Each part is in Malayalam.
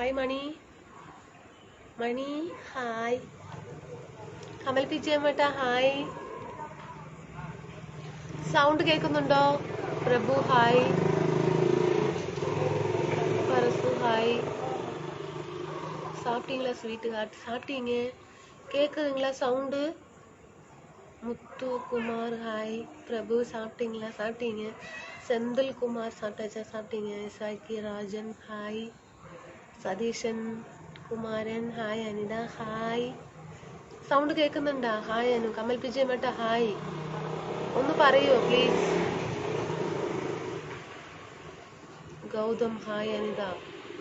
Hi Mani. Mani hi. Kamal P J മട്ട ഹായ്. സൗണ്ട് കേൾക്കുന്നുണ്ടോ? പ്രഭു ഹായ്. പരസു ഹായ്. சாப்பிட்டீங்களா ஸ்வீட் ஹார்ட்? சாப்பிட்டீங்க. கேட்குதுங்களா சவுண்டு? முத்து குமார் ஹாய். பிரபு சாப்பிட்டீங்களா? சாப்பிட்டீங்க. செந்தில் குமார் சாப்பிட்டாச்சா? சாப்பிட்டீங்க. Sakki Rajan hi. Satheesan Kumaran hi. Anitha hi. Sound കേൾക്കുന്നുണ്ടാ? Hi Anu. Kamal P J മട്ട ഹായ്. ഒന്ന് പറയോ please? Gautham hi. Anitha.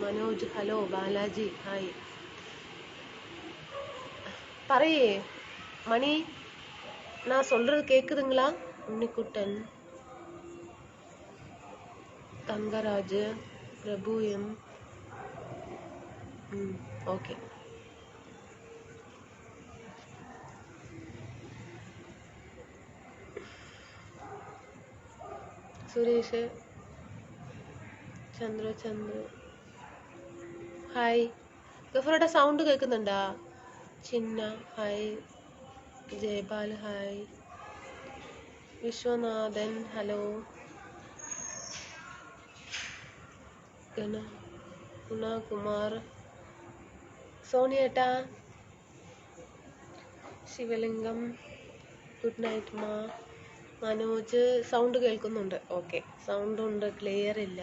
Manoj hello. Balaji hi. പറയേ மணி, நான் சொல்றது கேக்குதுங்களா? Unnikuttan, Thangaraj, Prabhu M. Okay. Suresh, Chandra hi. ഗഫറുടെ സൗണ്ട് കേൾക്കുന്നുണ്ടാ? Chinna hi. Jayapal hi. Viswanathan hello. Gunakumar, സോണിയേട്ടാ, ശിവലിംഗം, ഗുഡ് നൈറ്റ് മാ. മനോജ് സൗണ്ട് കേൾക്കുന്നുണ്ട്. ഓക്കെ, സൗണ്ട് ഉണ്ട്, ക്ലിയർ ഇല്ല.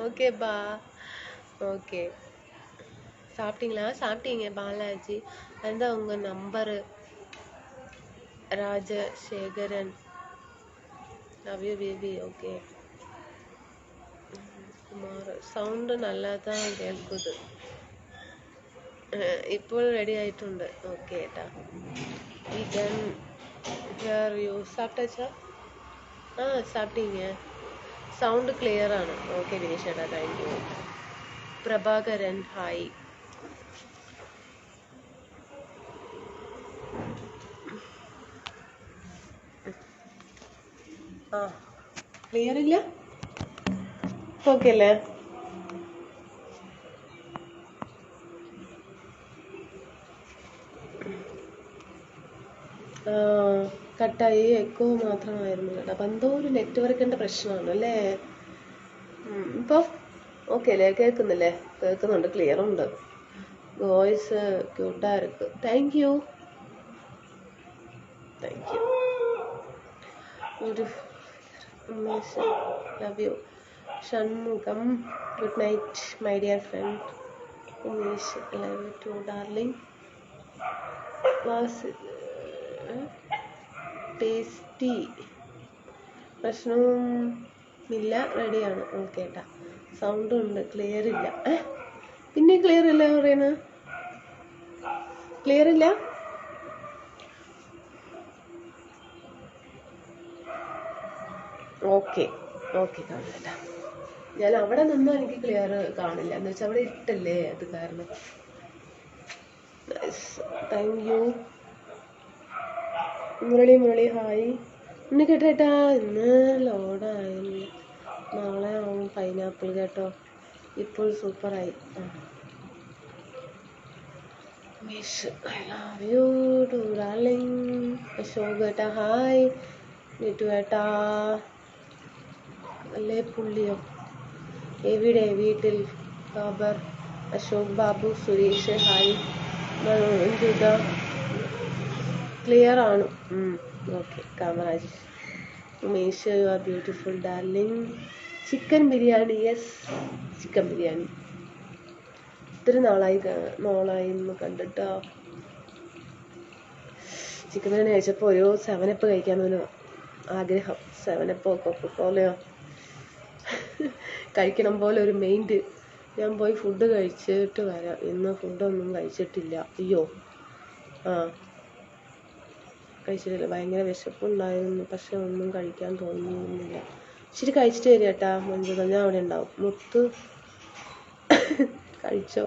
ஓகே பா. ஓகே, சாப்பிட்டீங்களா? சாப்பிட்டீங்க. பாலாஜி, அதுதான் உங்க number. Rajasekaran, love you baby. Okay. Kumar, sound நல்லா தான் കേൾക്കുது. ഇപ്പോൾ റെഡി ആയിട്ടുണ്ട്. ഓക്കെ ഏട്ടാ. We can hear you. സാപ്പിട്ടാച്ചാ? സാപ്പിട്ടീங்க. സൗണ്ട് ക്ലിയർ ആണ്. ഓക്കെ വിനീഷ് ഏട്ടാ, thank you. Prabhakaran hi. Clear ഇല്ല? ഓക്കെ അല്ലേ? കട്ടായി. എക്കോ മാത്രമായിരുന്നു കേട്ടോ. അപ്പം എന്തോ ഒരു നെറ്റ്വർക്കിന്റെ പ്രശ്നമാണ് അല്ലേ? ഇപ്പൊ ഓക്കെ അല്ലേ? കേൾക്കുന്നില്ലേ? കേൾക്കുന്നുണ്ട്, ക്ലിയർ ഉണ്ട്. വോയിസ് ക്യൂട്ടാ ഇருக்கு. Thank you. Thank you. Love you. Shanmugam, good night my dear friend. Umesh, love you too darling. Tasty, പ്രശ്നവുമില്ല, റെഡിയാണ്. ഓക്കെ ഏട്ടാ. സൗണ്ട് ഉണ്ട്, ക്ലിയർ ഇല്ല. പിന്നെ ക്ലിയർ ഇല്ല പറയുന്ന? ക്ലിയർ ഇല്ല? ഓക്കെ ഓക്കെ, കാണില്ല. ഞാൻ അവിടെ നിന്നാ എനിക്ക് ക്ലിയർ കാണില്ല. എന്ന് വെച്ചാൽ അവിടെ ഇട്ടല്ലേ, അത് കാരണം. Thank you. മുരളി ഹായ്. ഇന്ന് കേട്ടേട്ടാ, ഇന്ന് ലോഡായില്ല, നാളെ ആവും പൈനാപ്പിൾ കേട്ടോ. ഇപ്പോൾ സൂപ്പറായി. I love you too darling. Ashok ഏട്ടാ ഹായ്. നീട്ടു ഏട്ടാ അല്ലേ? പുള്ളിയോ എവിടെ? വീട്ടിൽ. ബാബർ, അശോക് ബാബു, സുരേഷ് ഹായ്. മഞ്ജുത, ക്ലിയർ ആണ്. Okay. Kamaraj, Umesh, you are beautiful darling. Chicken biryani, yes, chicken biryani. ഒത്തിരി നാളായി ഇന്ന് കണ്ടിട്ടോ. ചിക്കൻ ബിരിയാണി കഴിച്ചപ്പോൾ ഒരു 7up കഴിക്കാനൊരു ആഗ്രഹം. 7up കൊക്കോലയോ കഴിക്കണം പോലെ ഒരു മൈൻഡ്. ഞാൻ പോയി ഫുഡ് കഴിച്ചിട്ട് വരാം. ഇന്ന് ഫുഡൊന്നും കഴിച്ചിട്ടില്ല. അയ്യോ, കഴിച്ചിട്ടില്ല. ഭയങ്കര വിശപ്പുണ്ടായിരുന്നു, പക്ഷെ ഒന്നും കഴിക്കാൻ തോന്നുന്നില്ല. ഇച്ചിരി കഴിച്ചിട്ട് വരിക കേട്ടാ മഞ്ജുത, ഞാൻ അവിടെ ഉണ്ടാവും. മുത്ത് കഴിച്ചോ?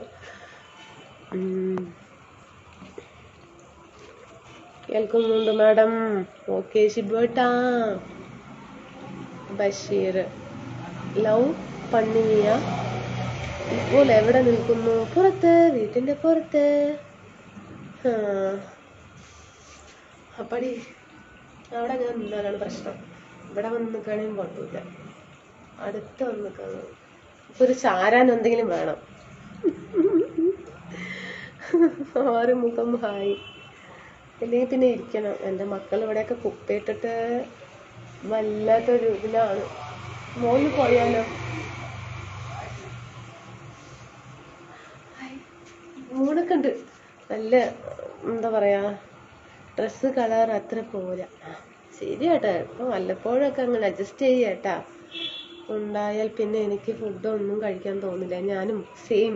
കേൾക്കുന്നുണ്ട് മാഡം. ഓക്കെ. ഷിബുട്ടാ, ബഷീർ, ലവ് പണ്ണിയ ഇപ്പോൾ എവിടെ നിൽക്കുന്നു? പുറത്ത്, വീട്ടിന്റെ പുറത്ത്. അപ്പടി അവിടെ ഞാൻ നിന്നാലാണ് പ്രശ്നം. ഇവിടെ വന്ന് നിൽക്കുകയാണെങ്കിൽ കുഴപ്പമില്ല. അടുത്ത് വന്ന് നിൽക്കണം. ഇപ്പൊ ഒരു ചാരാൻ എന്തെങ്കിലും വേണം. ആറുമുഖം ഹായ്. അല്ലെങ്കിൽ പിന്നെ ഇരിക്കണം. എൻ്റെ മക്കൾ ഇവിടെയൊക്കെ കുപ്പയിട്ടിട്ട് വല്ലാത്തൊരു ഇതിലാണ്. മോന് പോയാലോ? മൂടൊക്കെ ഉണ്ട്. നല്ല എന്താ പറയാ, ഡ്രസ്സ് കളർ അത്ര പോരാ. ശരി ചേട്ടാ, ഇപ്പൊ വല്ലപ്പോഴൊക്കെ അങ്ങനെ അഡ്ജസ്റ്റ് ചെയ്യേട്ടാ. ഉണ്ടായാൽ പിന്നെ എനിക്ക് ഫുഡൊന്നും കഴിക്കാൻ തോന്നില്ല. ഞാനും സെയിം,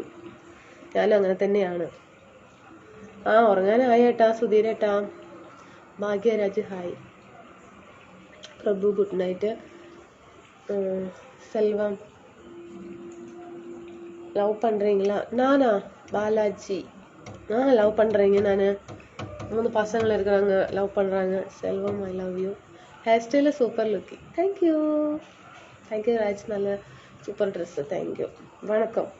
ഞാനും അങ്ങനെ തന്നെയാണ്. ഉറങ്ങാനായേട്ടാ. സുധീരേട്ടാ, ഭാഗ്യരാജ് ഹായ്. പ്രഭു ഗുഡ് നൈറ്റ്. செல்வம் லவ் பண்ணுறீங்களா? நானா? பாலாஜி லவ் பண்ணுறீங்க. நான் 3 பசங்கள் இருக்கிறாங்க, லவ் பண்ணுறாங்க. செல்வம் ஐ லவ் யூ. ஹேர் ஸ்டைலில் super Lockie. Thank you thank you Raj, நல்ல சூப்பர் ட்ரெஸ்ஸு. தேங்க்யூ. வணக்கம்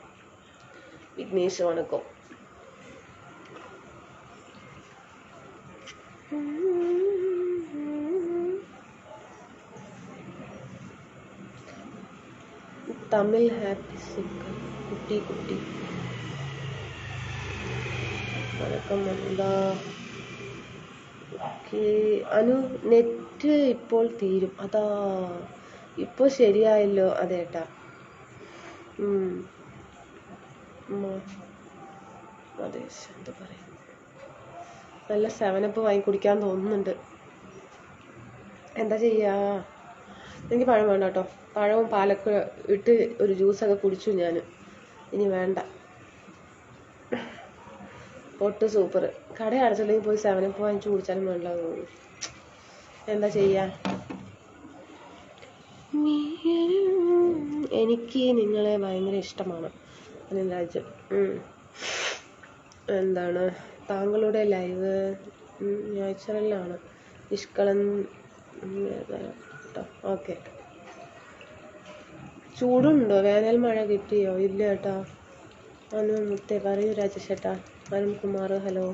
விக்னேஷ், வணக்கம். തമിഴ് ഹാപ്പി സുഖം കുട്ടി കുട്ടി. വണക്കം എന്താ? ഓക്കെ അനു, നെറ്റ് ഇപ്പോൾ തീരും. അതാ ഇപ്പോൾ ശരിയായല്ലോ. അതേട്ടാ. അതെ, എന്താ പറയാ, നല്ല 7up വാങ്ങി കുടിക്കാൻ തോന്നുന്നുണ്ട്. എന്താ ചെയ്യാ? എനിക്ക് പഴം വേണ്ട കേട്ടോ. പഴവും പാലൊക്കെ ഇട്ട് ഒരു ജ്യൂസൊക്കെ കുടിച്ചു ഞാൻ. ഇനി വേണ്ട. ഒട്ട് സൂപ്പർ. കട അടച്ചില്ലെങ്കിൽ പോയി 7up വാങ്ങിച്ചു കുടിച്ചാലും വേണ്ട. എന്താ ചെയ്യാ? എനിക്ക് നിങ്ങളെ ഭയങ്കര ഇഷ്ടമാണ് അനിൽരാജ്. എന്താണ് താങ്കളുടെ ലൈവ്? നാച്ചുറലാണ്. നിഷ്കളം കേട്ടോ. ഓക്കെ. ചൂടുണ്ടോ? വേനൽ മഴ കിട്ടിയോ? ഇല്ല കേട്ടാ. അനു മുത്തേ പറയൂ രാജേഷ് ചേട്ടാ. Arunkumar hello.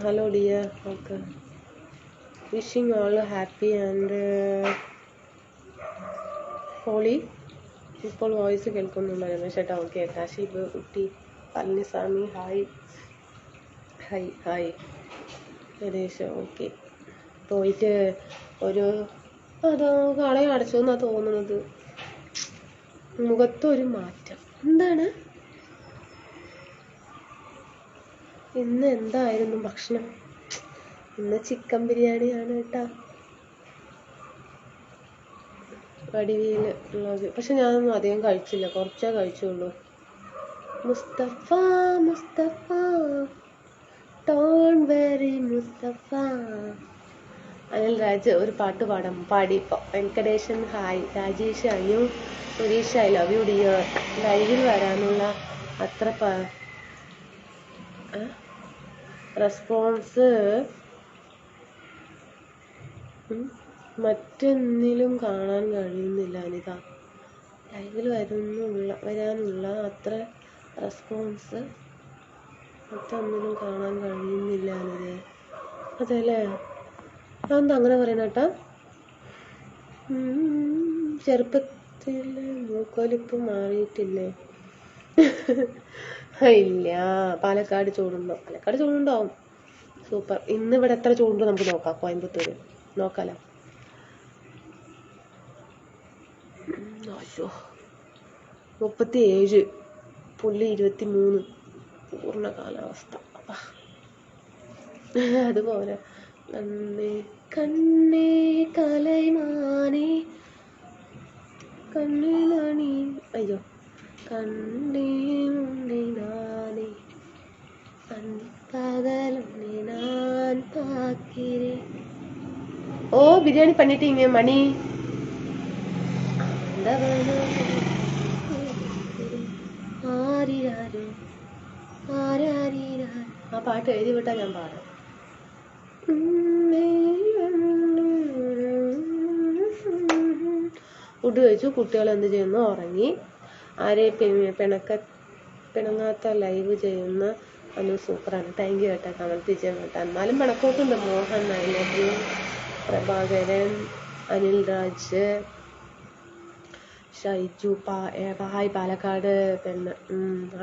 Hello dear. Okay. Wishing all happy and holy. ഇപ്പോൾ വോയിസ് കേൾക്കുന്നുണ്ടോ രമേശ് ചേട്ടാ? ഓക്കെ. കാശിബ് കുട്ടി പളനിസ്വാമി ഹായ് ഹായ് ഹായ്. ഏകദേശം ഓക്കെ. പോയിട്ട് ഒരു കളയും അടച്ചു എന്നാ തോന്നുന്നത്. മുഖത്തൊരു മാറ്റം. എന്താണ് ഇന്ന്? എന്തായിരുന്നു ഭക്ഷണം? ഇന്ന് ചിക്കൻ ബിരിയാണിയാണ് കേട്ടാ. വടിവേൽ ഉള്ളത്. പക്ഷെ ഞാനൊന്നും അധികം കഴിച്ചില്ല, കുറച്ചേ കഴിച്ചുള്ളൂ. Mustafa Mustafa don't worry Mustafa. അനിൽ രാജ് ഒരു പാട്ട് പാടിപ്പോ. വെങ്കടേശൻ ഹായ്. രാജേഷ് അയ്യോ. Suresh I love you dear. ലൈവിൽ വരാനുള്ള അത്ര റെസ്പോൺസ് മറ്റൊന്നിലും കാണാൻ കഴിയുന്നില്ല അനിത. ലൈവിൽ വരാനുള്ള അത്ര റെസ്പോൺസ് മറ്റൊന്നിലും കാണാൻ കഴിയുന്നില്ല അനിത. അതെല്ലേ? അതെന്താ അങ്ങനെ പറയണ കേട്ടാ? ചെറുപ്പത്തിൽ മൂക്കൊലിപ്പ് മാറിയിട്ടില്ലേ? ഇല്ല. പാലക്കാട് ചൂടുണ്ടോ? പാലക്കാട് ചൂടുണ്ടാവും. സൂപ്പർ. ഇന്ന് ഇവിടെ എത്ര ചൂടുണ്ടോ നമുക്ക് നോക്കാം. കോയമ്പത്തൂര് നോക്കാലോ. അയ്യോ 37 പുള്ളി 23 പൂർണ്ണ കാലാവസ്ഥ. അതുപോലെ കണ്ണേ കലൈമാനേ കണ്ണിലണി. അയ്യോ കണ്ണേ മുണ്ടേ നാനേ പകലുണ്ടേ ഞാൻ പാക്കിരേ. ഓ பிரியாணி பண்ணிட்டீங்க மணி. ആ പാട്ട് എഴുതി വിട്ടാ ഞാൻ പാടാം. ഫുഡ് കഴിച്ചു. കുട്ടികൾ എന്ത് ചെയ്യുന്നു? ഉറങ്ങി. ആരെ പിണങ്ങാത്ത ലൈവ് ചെയ്യുന്ന അനു സൂപ്പറാണ്. താങ്ക് യു കേട്ടോ, കമൽപ്പിച്ച കേട്ടോ. എന്നാലും പിണക്കോട്ടുണ്ട്. Mohan, I love you, Prabhakaran, Anil Raj, Shaiju, hi Palakkad, പിന്നെ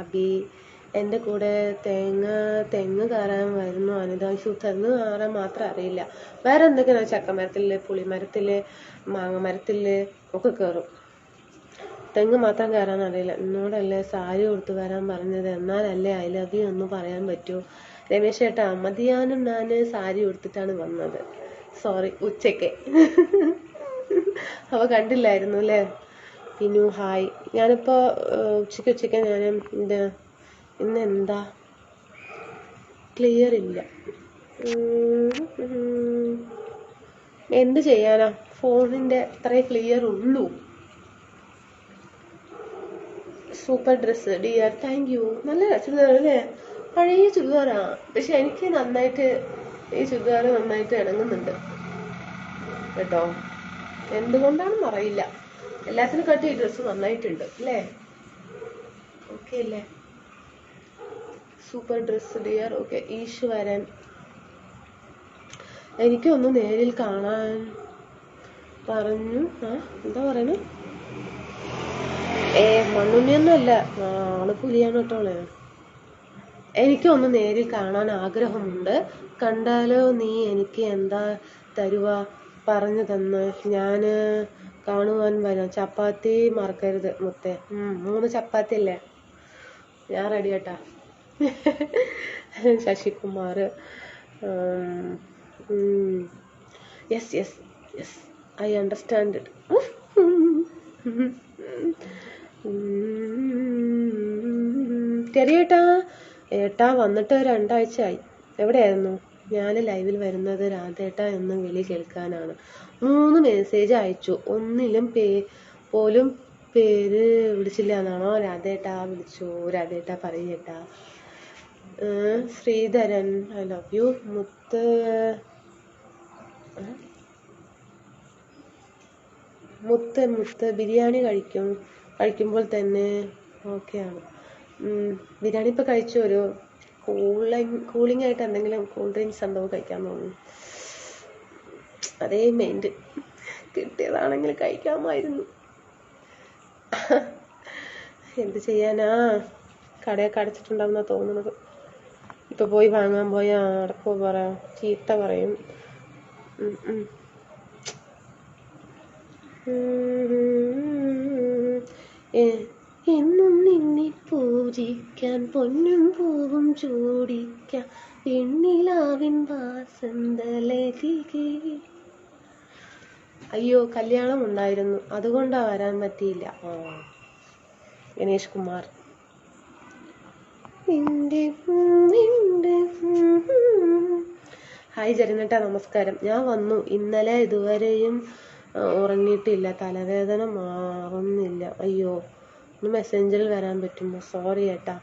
അബി. എൻ്റെ കൂടെ തെങ്ങ് കയറാൻ വരുന്നു അനിതാശു. തെങ്ങ് കയറാൻ മാത്രം അറിയില്ല, വേറെ എന്തൊക്കെയാണ് ചക്കമരത്തിൽ, പുളിമരത്തിൽ, മാങ്ങമരത്തിൽ ഒക്കെ കയറും. തെങ്ങ് മാത്രം കയറാൻ അറിയില്ല. എന്നോടല്ലേ സാരി കൊടുത്ത് വരാൻ പറഞ്ഞത്, എന്നാലല്ലേ ഐ ലവ് യു എന്ന് പറയാൻ പറ്റൂ. രമേശ് ചേട്ടാ, മതിയാനും ഞാൻ സാരി കൊടുത്തിട്ടാണ് വന്നത്. സോറി, ഉച്ചയ്ക്ക് അവ കണ്ടില്ലായിരുന്നു അല്ലേ. Pin hi. ഞാനിപ്പോൾ ഉച്ചയ്ക്ക് ഞാൻ ഇന്ന് എന്താ ക്ലിയർ ഇല്ല. എന്ത് ചെയ്യാനാ, ഫോണിൻ്റെ അത്രേ ക്ലിയർ ഉള്ളൂ. Super dress dear, thank you. നല്ല ചുരിദാർ അല്ലേ, പഴയ ചുരിദാറാ. പക്ഷെ എനിക്ക് നന്നായിട്ട് ഈ ചുരിദാർ നന്നായിട്ട് ഇണങ്ങുന്നുണ്ട് കേട്ടോ. എന്തുകൊണ്ടാണെന്ന് അറിയില്ല, എല്ലാത്തിനും കാട്ടി ഈ ഡ്രസ്സ് നന്നായിട്ടുണ്ട് അല്ലേ. ഓക്കെ അല്ലേ, സൂപ്പർ ഡ്രസ്സ് ഡിയർ. ഓക്കെ. ഈശ്വരൻ, എനിക്കൊന്ന് നേരിൽ കാണാൻ പറഞ്ഞു. എന്താ പറയണേ? മണ്ണുണ്ണിയൊന്നുമല്ല, ആള് പുലിയാണ് കേട്ടോളെ. എനിക്കൊന്ന് നേരിൽ കാണാൻ ആഗ്രഹമുണ്ട്. കണ്ടാലോ? നീ എനിക്ക് എന്താ തരുക പറഞ്ഞു തന്ന്, ഞാൻ കാണുവാൻ വരാം. ചപ്പാത്തി മറക്കരുത് മുത്തേ. 3 ചപ്പാത്തി അല്ലേ, ഞാൻ റെഡി കേട്ടാ. Sasikumar, yes yes yes, I understand it. ചെറിയേട്ടാ, ഏട്ടാ വന്നിട്ട് 2 ആഴ്ചയായി. എവിടെയായിരുന്നു? ഞാൻ ലൈവിൽ വരുന്നത് രാധേട്ട എന്ന് വിളി കേൾക്കാനാണ്. 3 മെസ്സേജ് അയച്ചു, ഒന്നിലും പോലും പേര് വിളിച്ചില്ല എന്നാണോ? രാധേട്ട വിളിച്ചു, രാധേട്ട പറയേട്ടാ. Sreedharan, I love you. മുത്ത് ബിരിയാണി കഴിക്കുമ്പോൾ തന്നെ ഓക്കെയാണ്. ബിരിയാണി ഇപ്പം കഴിച്ചു. ഒരു കൂളിംഗ് ആയിട്ട് എന്തെങ്കിലും കൂൾ ഡ്രിങ്ക്സ് ഉണ്ടോ കഴിക്കാൻ തോന്നുന്നു. അതേ മൈൻഡ്. കിട്ടിയതാണെങ്കിൽ കഴിക്കാമായിരുന്നു. എന്ത് ചെയ്യാനാ, കടയൊക്കെ അടച്ചിട്ടുണ്ടാവുന്ന തോന്നുന്നത്. ഇപ്പൊ പോയി വാങ്ങാൻ പോയാ അടക്കോ പറയാം, ചീത്ത പറയും. എന്നും നിന്നെ പൂജിക്കാൻ പൊന്നും പൂവും ചൂടിക്കാൻ പെണ്ണിലാവിൻ വാസന്തലതികെ. അയ്യോ, കല്യാണം ഉണ്ടായിരുന്നു, അതുകൊണ്ടാ വരാൻ പറ്റിയില്ല. ഗണേഷ് കുമാർ. ഹായ് ജരനേട്ട, നമസ്കാരം. ഞാൻ വന്നു. ഇന്നലെ ഇതുവരെയും ഉറങ്ങിയിട്ടില്ല, തലവേദന മാറുന്നില്ല. അയ്യോ, ഒന്ന് മെസ്സഞ്ചറിൽ വരാൻ പറ്റുമോ? സോറി ഏട്ടാ.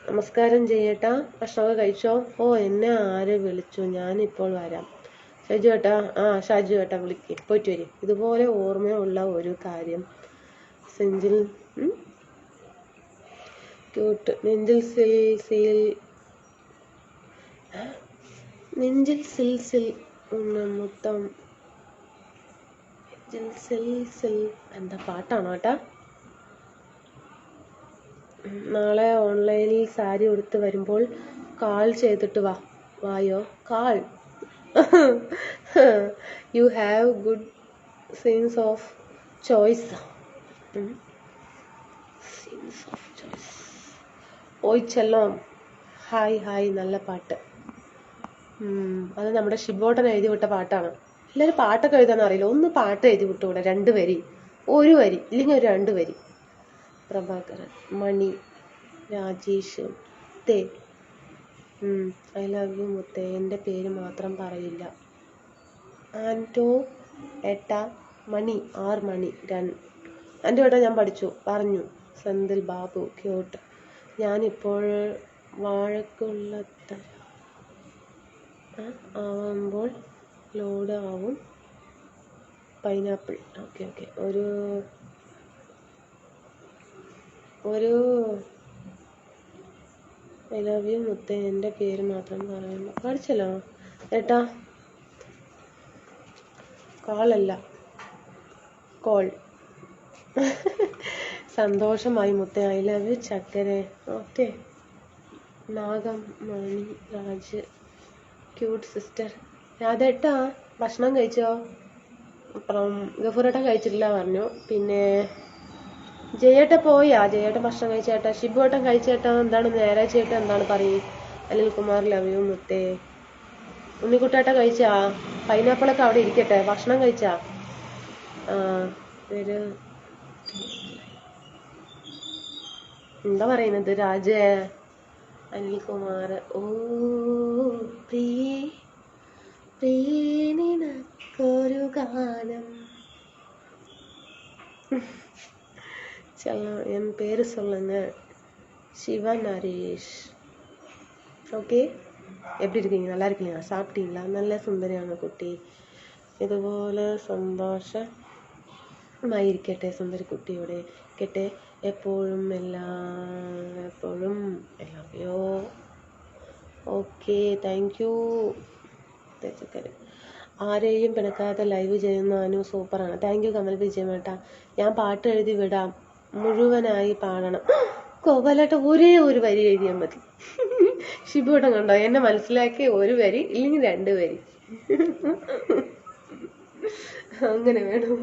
നമസ്കാരം ചെയ്യേട്ടാ. ഭക്ഷണമൊക്കെ കഴിച്ചോ? എന്നെ ആര് വിളിച്ചു? ഞാനിപ്പോൾ വരാം. ഷാജു ഏട്ടാ, ഷാജു ഏട്ടാ വിളിക്ക്, പോയിട്ട് വരും. ഇതുപോലെ ഓർമ്മയുള്ള ഒരു കാര്യം, സെഞ്ചിൽ ക്യൂട്ട്, നെഞ്ചിൽ സിൽ മുത്തം, എന്താ പാട്ടാണോ ഏട്ടാ? നാളെ ഓൺലൈനിൽ സാരി ഉടുത്ത് വരുമ്പോൾ കാൾ ചെയ്തിട്ട് വായോ. Call. You have good sense of choice. ഓയ് ചെല്ലോം, ഹായ്. നല്ല പാട്ട്. അത് നമ്മുടെ ഷിബോട്ടൻ എഴുതി വിട്ട പാട്ടാണ്. എല്ലാവരും പാട്ടൊക്കെ എഴുതാൻ അറിയില്ല, ഒന്ന് പാട്ട് എഴുതി വിട്ടുകൂടെ? 2 വരി, 1 വരി, ഇല്ലെങ്കിൽ ഒരു 2 വരി. പ്രഭാകരൻ, മണി, രാജേഷ്, ഐ ലവ് യു മുത്തേ. എൻ്റെ പേര് മാത്രം പറയില്ല. ആൻറ്റോ ഏട്ട, മണി, 6 മണി, ആൻറ്റോ ഏട്ട ഞാൻ പറഞ്ഞു. സെന്തിൽ ബാബു, ക്യൂട്ട്. ഞാനിപ്പോൾ വാഴക്കുള്ളത്ത് ആവുമ്പോൾ ലോഡ് ആവും. പൈനാപ്പിൾ. ഓക്കെ. ഒരു ഒരു ഐ ലവ് യു മുത്തേ, എൻ്റെ പേര് മാത്രം പറയുന്നു. പഠിച്ചല്ലോ ഏട്ടാ. കോളല്ല, കോൾ. സന്തോഷമായി മുത്തേ. ഐ ലവ് യു ചക്കരെ. Okay. Nagam Mani Raj cute sister. രാധേട്ടാ ഭക്ഷണം കഴിച്ചോ? അപ്പുറം ഗഫൂരേട്ടൻ കഴിച്ചിട്ടില്ല പറഞ്ഞു. പിന്നെ ജയേട്ട പോയാ? ജയേട്ട ഭക്ഷണം കഴിച്ചേട്ടാ? ഷിബുവേട്ടൻ കഴിച്ചേട്ടാ? എന്താണ് നേരെ ചേട്ടാ? എന്താണ് പറയും? അനിൽകുമാർ ലവ് യു മുത്തേ. ഉണ്ണിക്കുട്ടേട്ട കഴിച്ചാ? പൈനാപ്പിളൊക്കെ അവിടെ ഇരിക്കട്ടെ. ഭക്ഷണം കഴിച്ചാ? പേര് എന്താ പറയുന്നത്? രാജ അനിൽകുമാർ. ഓ പ്രിയേ പ്രിയേ നിനക്കൊരു ഗാനം. என் பேரு சொல்லுங்க. சிவா நரேஷ். ஓகே, எப்படி இருக்கீங்க? நல்லா இருக்கீங்களா? சாப்பிட்டீங்களா? நல்ல സുന്ദരിയാണ് കുട്ടി. ഇതുപോലെ സന്തോഷമായിരിക്കട്ടെ സുന്ദരി കുട്ടിയോടെ കേട്ടെ എപ്പോഴും എപ്പോഴും എല്ലാവരെയോ. Okay, thank you. ആരെയും പിണക്കാതെ ലൈവ് ചെയ്യുന്ന അനു സൂപ്പറാണ്. താങ്ക് യു കമൽ വിജയമേട്ടാ. ഞാൻ പാട്ട് എഴുതി വിടാം, മുഴുവനായി പാടണം. കോപാലായിട്ട് ഒരേ ഒരു വരി എഴുതിയാൽ മതി. ഷിബുട്ടം കണ്ടോ എന്നെ മനസ്സിലാക്കി? ഒരു വരി ഇല്ലെങ്കിൽ 2 വരി അങ്ങനെ വേണം.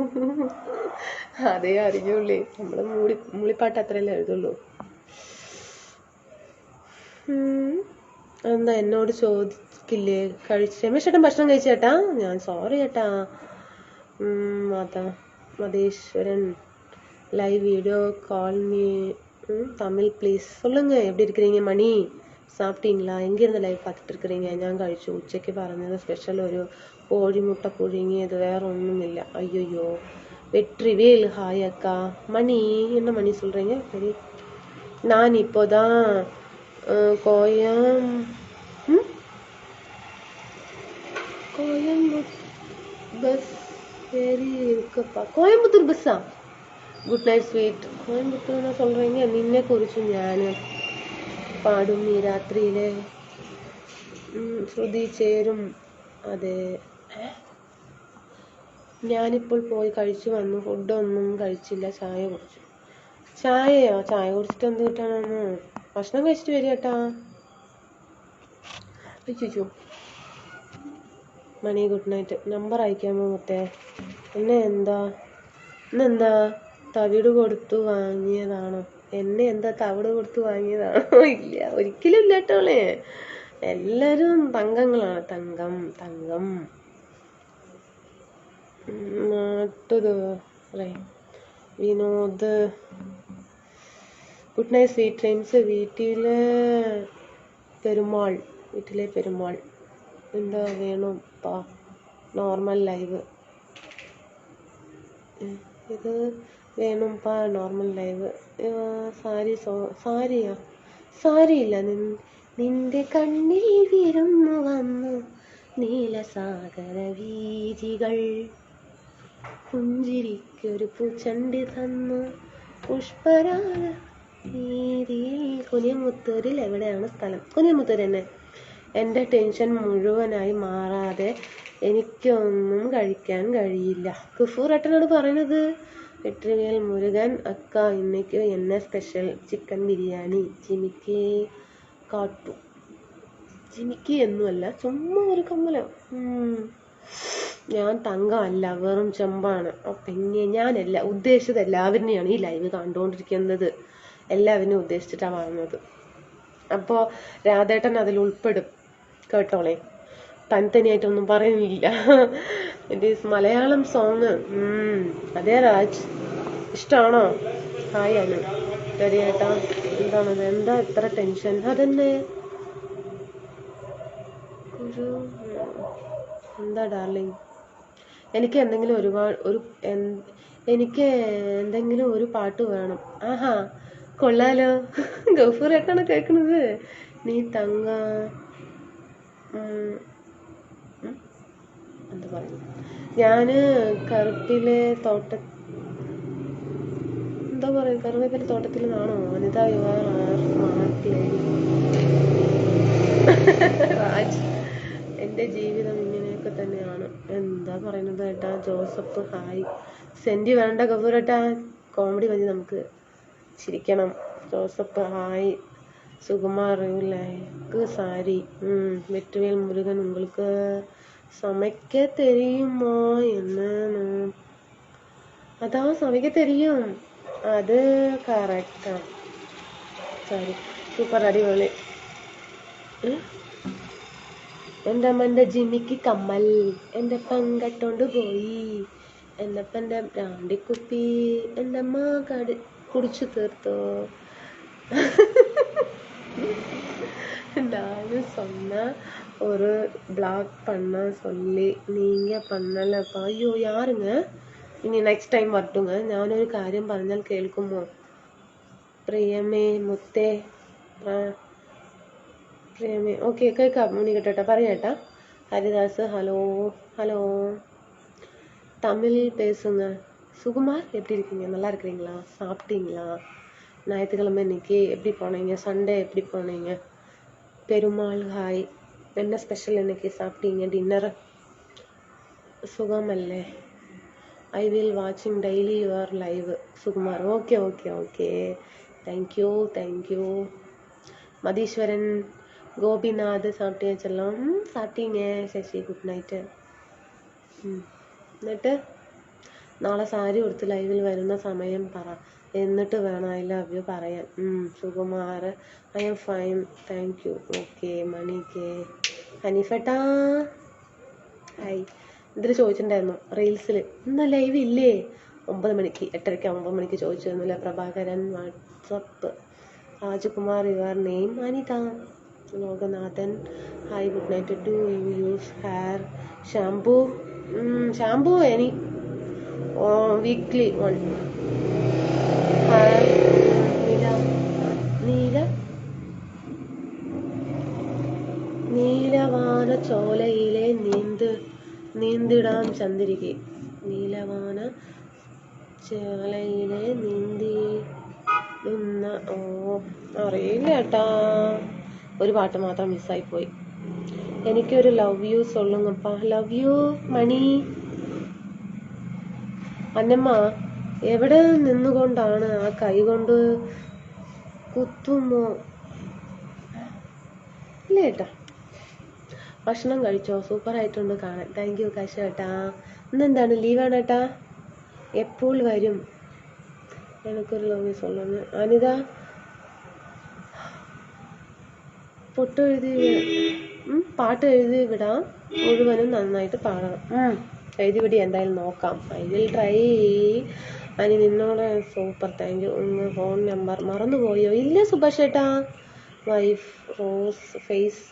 അതേ അറിയുള്ളേ. നമ്മള് മൂളിപ്പാട്ട് അത്രയല്ലേ എഴുതുള്ളൂ. എന്താ എന്നോട് ചോദിക്കില്ലേ? രമേശേട്ടൻ ഭക്ഷണം കഴിച്ചേട്ടാ? ഞാൻ സോറി ഏട്ടാ. Matheswaran live video call me Tamil please. சொல்லுங்க, எப்படி இருக்கிறீங்க? மணி சாப்பிட்டீங்களா? எங்கேருந்து லைவ் பார்த்துட்டு இருக்கிறீங்க? ഞാൻ കഴിച്ചു. ഉച്ചയ്ക്ക് പറഞ്ഞത് സ്പെഷ്യൽ ഒരു കോഴിമുട്ട പുഴുങ്ങിയത്, വേറെ ഒന്നുമില്ല. ஐயோ. வெற்றிவேல் ஹாய் அக்கா. மணி என்ன மணி சொல்றீங்க? சரி, நான் இப்போதான் பஸ் ஏறி இருக்கப்பா. கோயம்புத்தூர் பஸ்ஸா? Good night sweet. കോയമ്പത്തൂർ சொல்றீங்க. നിന്നെ കുറിച്ച് ഞാൻ പാടും ഈ രാത്രിയിലെ ശ്രുതി ചേരും. അതെ, ഞാനിപ്പോൾ പോയി കഴിച്ചു വന്നു. ഫുഡൊന്നും കഴിച്ചില്ല, ചായ കുടിച്ചു. ചായയോ? ചായ കുടിച്ചിട്ട് എന്ത് കിട്ടാനാണ്? ഭക്ഷണം കഴിച്ചിട്ട് വരിക കേട്ടാ. അയ്യോ മണി ഗുഡ് നൈറ്റ്. നമ്പർ അയക്കാമോ മുത്തേ? ഇന്നെന്താ തവിട് കൊടുത്തു വാങ്ങിയതാണോ? എന്നെ എന്താ തവിട് കൊടുത്തു വാങ്ങിയതാണോ? ഇല്ല, ഒരിക്കലും ഇല്ല കേട്ടോളേ. എല്ലാരും തങ്കങ്ങളാണ്. തങ്കം. Vinod good night sweet dreams. വീട്ടിലെ പെരുമാൾ എന്താ വേണുപ്പാ? Normal live. ഇത് വേണുപ്പാ നോർമൽ ലൈവ്. സാരിയില്ല. നിന്റെ കണ്ണിൽ വിരുന്നു വന്നു നീലസാഗര വീജികൾ. പുഞ്ചിരിക്കൊരു പൂച്ചണ്ടി തന്നു പുഷ്പരാഗ വീതിയിൽ. കുനിയമുത്തൂരിൽ എവിടെയാണ് സ്ഥലം? കുനിയമുത്തൂർ തന്നെ. എൻ്റെ ടെൻഷൻ മുഴുവനായി മാറാതെ എനിക്കൊന്നും കഴിക്കാൻ കഴിയില്ല. ഗഫൂറേട്ടനോട് പറയണത്. വെട്രിവേൽ മുരുകൻ അക്ക ഇന്നേക്ക് എന്നെ സ്പെഷ്യൽ ചിക്കൻ ബിരിയാണി. ജിമിക്ക് കാട്ടു. ജിമിക്ക് എന്നുമല്ല, ചുമ്മാ ഒരു കമ്മലം. ഞാൻ തങ്കമല്ല, വെറും ചെമ്പാണ്. പിന്നെ ഞാനല്ല ഉദ്ദേശിച്ചത് എല്ലാവരിനെയാണ് ഈ ലൈവ് കണ്ടുകൊണ്ടിരിക്കുന്നത്. എല്ലാവരിനെയും ഉദ്ദേശിച്ചിട്ടാണ് പറഞ്ഞത്. അപ്പോൾ രാധേട്ടൻ അതിൽ ഉൾപ്പെടും കേട്ടോളെ. തനിത്തനിയായിട്ടൊന്നും പറയുന്നില്ല. It is Malayalam song. അതെ രാജ്, ഇഷ്ടമാണോ? ഹായ് അനു. ശരിയേട്ടാ, എന്താണത്? എന്താ ഇത്ര ടെൻഷൻ? അതന്നെ എന്താ ഡാർലിങ്? എനിക്ക് എന്തെങ്കിലും ഒരു പാട്ട് വേണം. ആഹാ, കൊള്ളാലോ. ഗഫൂറേട്ടാണ് കേൾക്കുന്നത്. നീ തങ്ക എന്താ പറയുക? ഞാന് കറുപ്പിലെ തോട്ട എന്താ എന്താ പറയുക, കറിവേപ്പില തോട്ടത്തിൽ നിന്നാണോ? Anita your smart lady. Raj, എൻ്റെ ജീവിതം ഇങ്ങനെയൊക്കെ തന്നെയാണ്. എന്താ പറയുന്നത് ഏട്ടാ? Joseph hi. സെൻറ്റി വേണ്ട ഗൗരേട്ടാ, കോമഡി മതി, നമുക്ക് ചിരിക്കണം. Joseph hi. Sukumar like sari. Vettuvel Murugan உங்களுக்கு சமைக்க தெரியுமா? என்னன்னு அதான் சமைக்க தெரியும், അത് കറക്റ്റാ. സോറി, സൂപ്പർ, അടിപൊളി. എൻ്റെ അമ്മൻ്റെ ജിമിക്ക് കമ്മൽ എൻ്റെ അപ്പം കട്ടോണ്ട് പോയി. എൻ്റെ അപ്പൻ്റെ ബ്രാണ്ടിക്കുപ്പി എൻ്റെ അമ്മ കുടിച്ചു തീർത്തോ. நான் சொன்ன ஒரு பிளாக் பண்ண சொல்லி நீங்க பண்ணலப்பா. അയ്യോ യാരുങ്ങ? ഇനി നെക്സ്റ്റ് ടൈം വരട്ടുങ്ങ. ഞാനൊരു കാര്യം പറഞ്ഞാൽ കേൾക്കുമോ? പ്രിയമേ മുത്തേ പ്രിയമേ. ഓക്കെ കേൾക്കാം, മുനികട്ടേട്ടാ പറയട്ടാ. ഹരിദാസ് ഹലോ ஹலோ தமிழ் பேசுங்க. சுகுமார் எப்படி இருக்கீங்க? நல்லா இருக்கிறீங்களா? சாப்பிட்டீங்களா? ஞாயிற்றுக்கிழமை இன்னைக்கு எப்படி போனீங்க? சண்டே எப்படி போனீங்க? பெருமாள் ஹாய். என்ன ஸ்பெஷல் இன்னைக்கு சாப்பிட்டீங்க டின்னர்? சுகமல்லே. ஐ வில் வாட்சிங் daily your live Sukumar. Okay okay okay, thank you thank you. Matheeswaran Gopinath சாப்பிட்டே செல்லம். சாப்பிட்டீங்க ശശി, ഗുഡ് നൈറ്റ്. എന്നിട്ട് നാളെ സാരി ഉടുത്ത് ലൈവിൽ വരുന്ന സമയം പറ, എന്നിട്ട് വേണം ഐ ലവ് യു പറയാൻ. Sukumar I am fine thank you. Okay Mani K. ഹനീഫേട്ടാ ഹായ്. ഇതിൽ ചോദിച്ചിട്ടുണ്ടായിരുന്നു റീൽസിൽ, ഇന്ന് ലൈവ് ഇല്ലേ? 9 മണിക്ക് 8:30 9 മണിക്ക് ചോദിച്ചിരുന്നില്ല. Prabhakaran WhatsApp. Rajakumar your name? Anitha. Lokanathan hi good night. Do you use hair shampoo? Shampoo any weekly one. നീലവാന ചോലയിലെ നീന്തിടാം ചന്ദ്രികെ. നീലവാന ചോലയിലെ നീന്തിടുന്ന. അറിയില്ല ഏട്ടാ, ഒരു പാട്ട് മാത്രം മിസ്സായിപ്പോയി. എനിക്കൊരു ലവ് യു സൊല്ലുങ്ങപ്പാ. Love you Mani. അന്നമ്മ എവിടെ നിന്നുകൊണ്ടാണ് ആ കൈ കൊണ്ട് കുത്തുമോ? ഇല്ല ഏട്ടാ. ഭക്ഷണം കഴിച്ചോ? സൂപ്പർ ആയിട്ടുണ്ട് കാണാൻ. താങ്ക് യു കാശ് ഏട്ടാ. ഇന്നെന്താണ് ലീവാണ് ഏട്ടാ? എപ്പോൾ വരും? എനിക്കൊരു ലവ് സൊല്ലുന്നു. അനിത പാട്ട് എഴുതി വിടാം, മുഴുവനും നന്നായിട്ട് പാടണം. എഴുതി വിടി, എന്തായാലും നോക്കാം. I will try. അനി നിന്നോട് super thank you. Phone number മറന്നുപോയോ? ഇല്ല സുഭാഷ് ഏട്ടാ. Wife rose face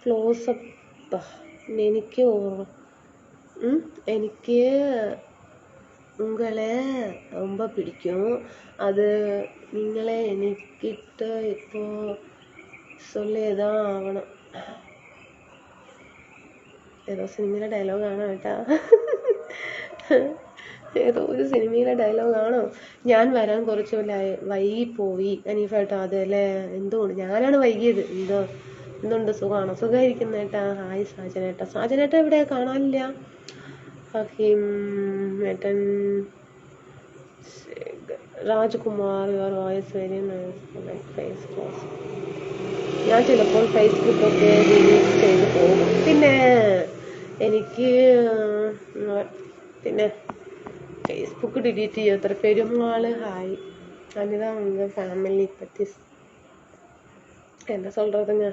closeup. എനിക്ക് ഉങ്ങളെ ரொம்ப പിടിക്കും. അത് നിങ്ങളെ എനിക്കിട്ട് ഇപ്പോ சொல்லிதான் ആവണം. ഏതോ സിനിമയിലെ ഡയലോഗാണോ ഏട്ടാ? ഏതോ ഒരു സിനിമയിലെ ഡയലോഗാണോ? ഞാൻ വരാൻ കുറച്ച് വൈകിപ്പോയി അനീഫേട്ടാ. അതല്ലേ, എന്തുകൊണ്ട് ഞാനാണ് വൈകിയത്? എന്തുണ്ട് സുഖമാണോ? സുഖമായിരിക്കുന്ന ഏട്ടാ. ഹായ് സാജനേട്ടാ. സാജനേട്ടാ ഇവിടെ കാണാനില്ല. ഹക്കീം ഏട്ടൻ. Rajkumar your voice very nice. Face close. ഞാൻ ചിലപ്പോൾ ഫേസ്ബുക്കൊക്കെ ഡിലീറ്റ് ചെയ്ത് പോകും. പിന്നെ ഫേസ്ബുക്ക് ഡിലീറ്റ് ചെയ്യത്ര. പെരുമാൾ ഹായ്. അനിത உங்க ஃபேமிலி பற்றி என்ன சொல்றதுங்க?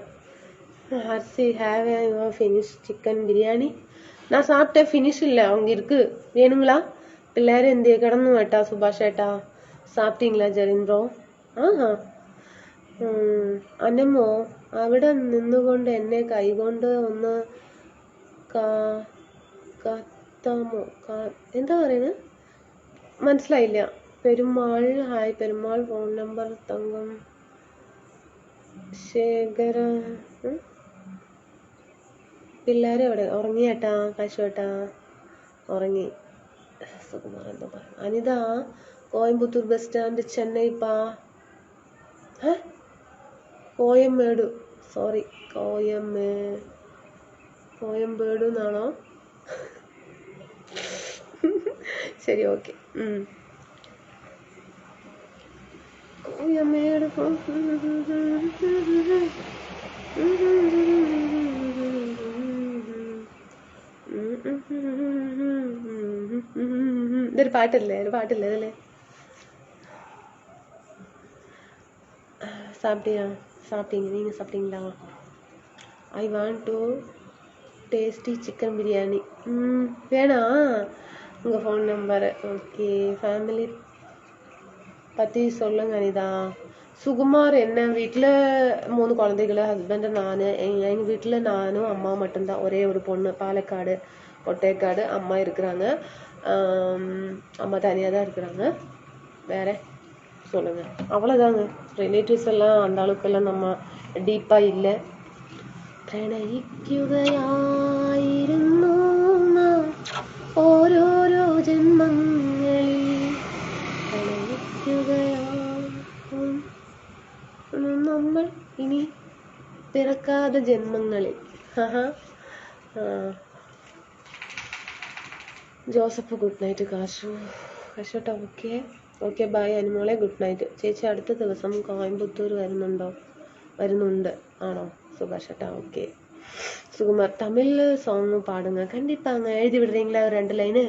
Harshi have you finish chicken biryani? நான் சாப்பிட்டேன், ஃபினிஷ் இல்லை, அவங்க இருக்கு. வேணுங்களா? പിള്ളേരെ എന്ത് കിടന്നു ഏട്ടാ? സുഭാഷ് ഏട്ടാ സാപ്പിട്ടീங்களா? ജെറിൻ ബ്രോ. അന്നമ്മോ അവിടെ നിന്നുകൊണ്ട് എന്നെ കൈകൊണ്ട് ഒന്ന് കത്താമോ? എന്താ പറയുന്നത്? മനസ്സിലായില്ല. Perumal hi. Perumal phone number തങ്കം ശേഖര. പിള്ളേരെ എവിടെ? ഉറങ്ങിയേട്ടാ. കാശുവേട്ടാ ഉറങ്ങി. സുകുമാർ എന്താ പറയുക? അനിത കോയമ്പത്തൂർ ബസ് സ്റ്റാൻഡ് ചെന്നൈപ്പാ. കോയമ്പേടു, സോറി, കോയമ്പേടു എന്നാണോ? ശരി, ഓക്കെ. കോയമ്പേടു. ഇതൊരു പാട്ടല്ലേ, ഇതില്. சாப்பிட்டீங்க நீங்க சாப்பிட்டீங்களா? I want to tasty chicken biryani. வேணா உங்கள் ஃபோன் நம்பரு. ஓகே, ஃபேமிலி பற்றி சொல்லுங்க அனிதா. சுகுமார் என்ன வீட்டில் 3 குழந்தைகள், ஹஸ்பண்டு, நான். எங்கள் வீட்டில் நானும் அம்மா மட்டும்தான். ஒரே ஒரு பொண்ணு, பாலக்காடு ஒட்டைக்காடு. அம்மா இருக்கிறாங்க, அம்மா தனியாக தான் இருக்கிறாங்க. வேற சொல்லுங்க, அவ்வளோதாங்க. ரிலேட்டிவ்ஸ் எல்லாம் அந்த அளவுக்கெல்லாம் நம்ம டீப்பாக இல்லை. പ്രണയിക്കുകയായിരുന്നു ഓരോരോ ജന്മങ്ങളിൽ, നമ്മൾ ഇനി പിറക്കാതെ ജന്മങ്ങളിൽ. Joseph good night. കാശോട്ടാ, ഓക്കെ ബൈ അനുമോളെ, ഗുഡ് നൈറ്റ്. ചേച്ചി അടുത്ത ദിവസം കോയമ്പത്തൂർ വരുന്നുണ്ട് ആണോ? സുഭാഷേട്ടാ, ഓക്കെ. സുകുമാർ, തമിഴ് സോങ് പാടുங்க. கண்டிப்பாங்க, எழுதி விடுறீங்களா 2 லைனு?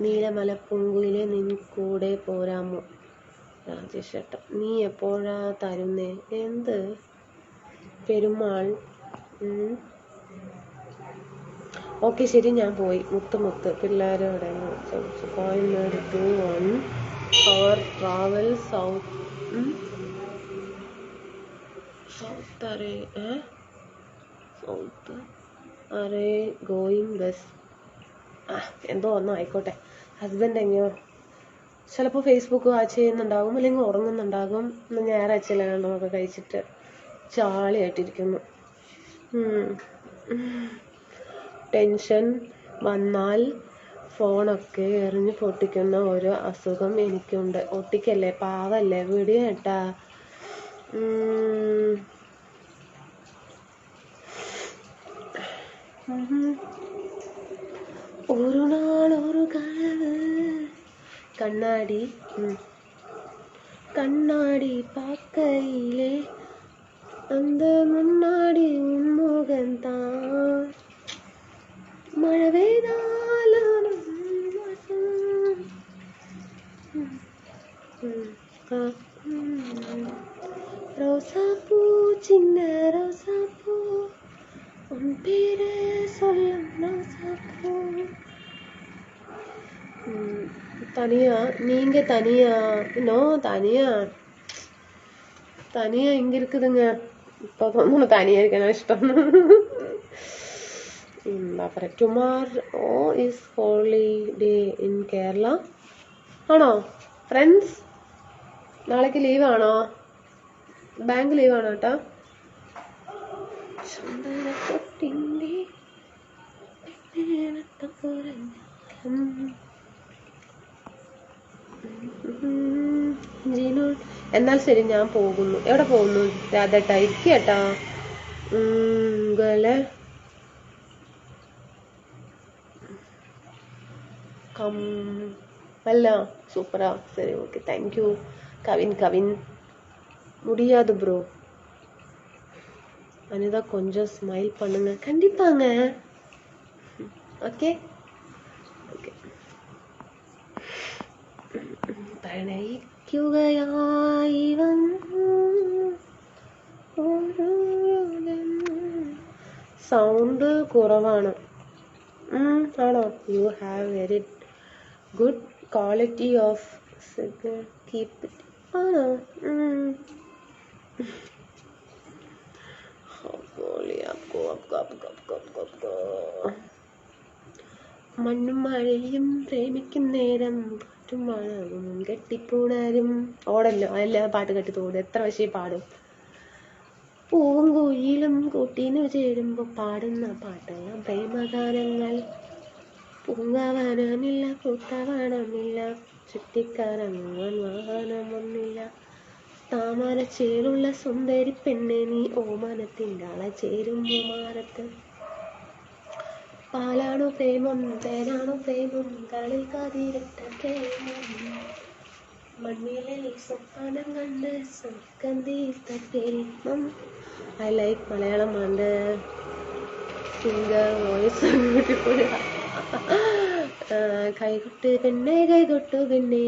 നീലമലപ്പൂങ്കുയിലെ നിൻ കൂടെ പോരാമോ? രാജേഷ് ചേട്ടാ, നീ എപ്പോഴാ തരുന്നേ? എന്ത് പെരുമാൾ? ഓക്കെ, ശരി, ഞാൻ പോയി. മുത്ത് പിള്ളേരോടെ കോയമ്പേട് 2-1 അവർ travel south are going bus. എന്തോ ഒന്നും ആയിക്കോട്ടെ. ഹസ്ബൻഡ് എങ്ങനെയോ ചിലപ്പോൾ ഫേസ്ബുക്ക് വാച്ച് ചെയ്യുന്നുണ്ടാകും, അല്ലെങ്കിൽ ഉറങ്ങുന്നുണ്ടാകും. ഇന്ന് ഞായറാഴ്ചയിലാണൊക്കെ കഴിച്ചിട്ട് ചാളിയായിട്ടിരിക്കുന്നു. ടെൻഷൻ വന്നാൽ ഫോണൊക്കെ എറിഞ്ഞ് പൊട്ടിക്കുന്ന ഒരു അസുഖം എനിക്കുണ്ട്. ഒട്ടിക്കല്ലേ, പാവല്ലേ, വീഡിയോ കേട്ടാ. ഒരു നാൾ ഒരു കനവ് கண்ணாடி பார்க்கையிலே அந்த முன்னாடி உன்முகந்தான், மழை பெய்தாலும் ரோசாப்பூ, சின்ன ரோசாப்பூ, உன் பேரை சொல்லும் ரோசாப்பூ. நீங்க தனியா? இன்னும் தனியா இங்க இருக்குதுங்க. இப்போ தோணுது தனியா இருக்கேன் இஷ்டம். அப்புறம் tomorrow is Holiday Inn Kerala ആണോ ഫ്രണ്ട്സ്? നാളേക്ക് ലീവാണോ? ബാങ്ക് ലീവാണോ കേട്ടോ? എന്നാൽ ശരി, ഞാൻ പോകുന്നു. എവിടെ പോകുന്നു രാധേട്ടാ? ഇരിക്കേട്ടാ. அல்ல சூப்பரா. சரி, ஓகே, தேங்க்யூ. கவின் முடியாது ப்ரோ. அனிதா, கொஞ்சம் ஸ்மைல் பண்ணுங்க. கண்டிப்பாங்க. Okay okay. പ്രണയിക്കുകയായി സൗണ്ട് കുറവാണ്. ആണോ? You have very good quality of cigar, keep it. മണ്ണും മഴയും പ്രേമിക്കും നേരം കാറ്റും മഴവും കെട്ടിപ്പുണരും. ഓടല്ലോ, എല്ലാ പാട്ട് കെട്ടി തോടും. എത്ര പക്ഷേ പാടും. പൂവും കുയിലും കൂട്ടിനു ചേരുമ്പോൾ പാടുന്ന പാട്ടെല്ലാം പ്രേമഗാനങ്ങൾ. പൂങ്കാവനമില്ല, കൂട്ടവനമില്ല, ചുറ്റിക്കറങ്ങാൻ വാഹനമൊന്നില്ല. താമരച്ചേലുള്ള സുന്ദരി പെണ്ണെ നീ ഓമനത്തിൻ്റെ ആളെ ചേരുമ്പോ മാറത്ത്. പാലാണോ പ്രേമം, തേനാണോ പ്രേമം, കളിൽ കതിരിട്ട പ്രേമം. മണ്ണിലെ സ്വപ്നം കണ്ട് സ്വർഗം തീർത്ത പ്രേമം. I like Malayalam and singer voice. കൈകൊട്ട് പെണ്ണെ കൈകൊട്ടു പെണ്ണെ,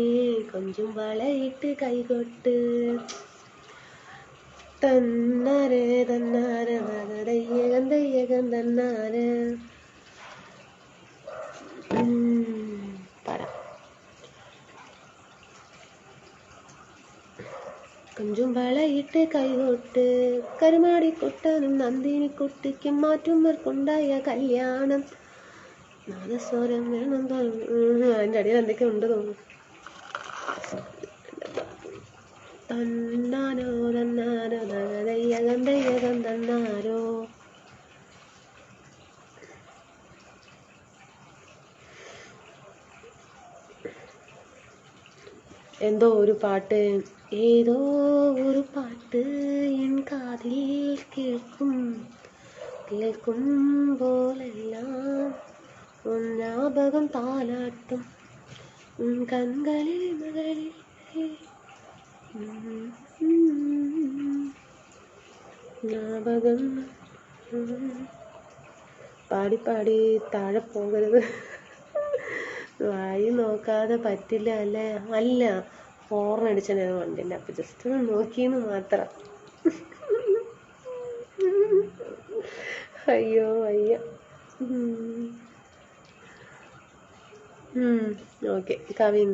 കൊഞ്ചും വളയിട്ട് കൈകൊട്ട്. തന്നാരെ തന്നാര ദയ്യകം ദയ്യകം തന്നാര്. പാടാം. കൊഞ്ചും വളയിട്ട് കൈകൊട്ട്, കരുമാടിക്കുട്ടനും നന്ദിനിക്കുട്ടിക്കും മാറ്റുന്നവർക്കുണ്ടായ കല്യാണം. നാദസ്വരം വേണം. അതിൻ്റെ അടിയിൽ എന്തൊക്കെ ഉണ്ട് തോന്നുന്നു. തന്നാനോ തന്നാനോ ദയ്യകം ദയ്യകം തന്നാരോ. എന്തോ ഒരു പാട്ട്, ഏതോ ഒരു പാട്ട് എൻ കാതിൽ കേൾക്കുമ്പോലെല്ലാം ஞாபகம் താലാട്ടും കൺകളിൽ മകളിൽ. ஞாபகம் പാടി പാടി താഴെ പോകരുത്. വായി നോക്കാതെ പറ്റില്ല അല്ലേ? അല്ല, ഹോർൺ അടിച്ചാൽ വണ്ടില്ല, അപ്പൊ ജസ്റ്റ് ഒന്ന് നോക്കിയെന്ന് മാത്രം. അയ്യോ അയ്യ. ഓക്കെ. കവിൻ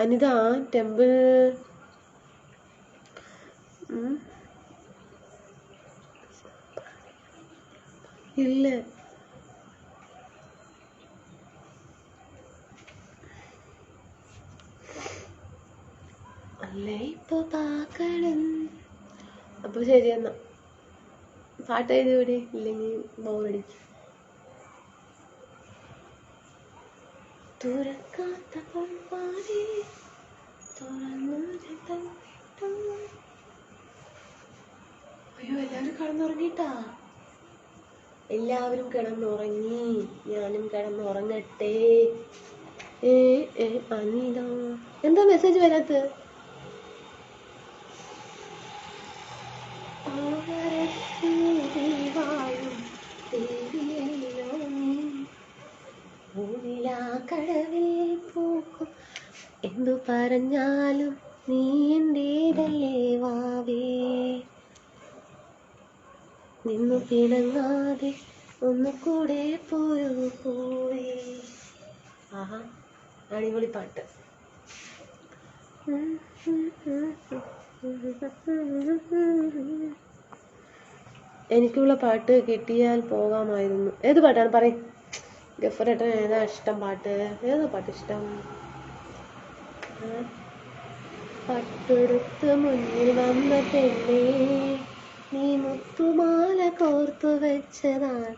അനിത ടെമ്പിൾ ഇല്ല. അല്ലേ ഇപ്പൊ പാക്കണം. അപ്പൊ ശരി എന്നാ പാട്ട് എഴുതി, ഇല്ലെങ്കിൽ ബോറടിക്കും. തുറക്കാത്ത പൊൻപാടി തുറന്നു. അയ്യോ, എല്ലാവരും കിടന്നുറങ്ങിട്ടാ. എല്ലാവരും കിടന്നുറങ്ങി, ഞാനും കിടന്നുറങ്ങട്ടെ. അനിത എന്താ മെസ്സേജ് വരാത്ത? കടവിൽ പൂക്കും എന്തു പറഞ്ഞാലും നീ എന്റേതല്ലേ വാവേ. നിന്നു പിണങ്ങാതെ ഒന്നുകൂടെ പോരൂ പോവേ. ആഹാ, അടിപൊളി പാട്ട്. എനിക്കുള്ള പാട്ട് കിട്ടിയാൽ പോകാമായിരുന്നു. ഏത് പാട്ടാണ് പറയും? ഗഫറേട്ടൻ ഏതാ ഇഷ്ടം പാട്ട്? ഏതാ പാട്ട് ഇഷ്ടം? പട്ടെടുത്ത് മുന്നിൽ വന്ന പെണ്ണേ, നീ മുത്തുമാല കോർത്തു വെച്ചതാണ്.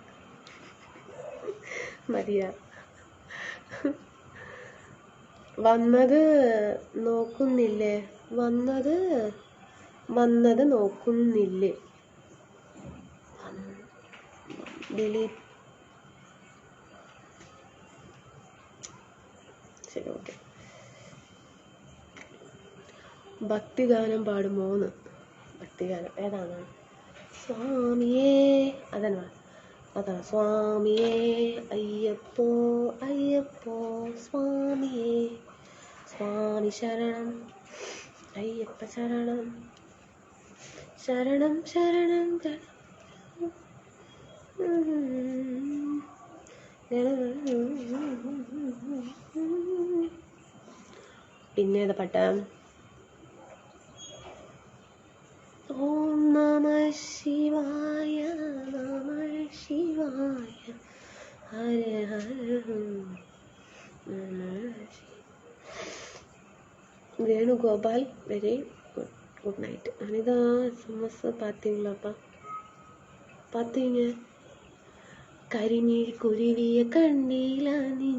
മതിയാ. വന്നത് നോക്കുന്നില്ലേ, വന്നത് നോക്കുന്നില്ലേ. ഡിലീറ്റ്. ശരി, ഓക്കെ. ഭക്തിഗാനം പാടുമോന്ന്? ഭക്തിഗാനം ഏതാണ്? സ്വാമിയേ, അതന്നെ അതാ. സ്വാമിയേ അയ്യപ്പോ അയ്യപ്പോ സ്വാമിയേ, സ്വാമി ശരണം അയ്യപ്പ ശരണം ശരണം ശരണം. പിന്നേതാ പാട്ട? ഓം നമ ശിവായ നമ ശിവായ ഹര ഹര നമ. Venugopal, very good night. Anitha SMS பார்த்தீங்களாப்பா? பார்த்தீங்க കരിനീൽ കുരുവിയ കണ്ണീല നീൻ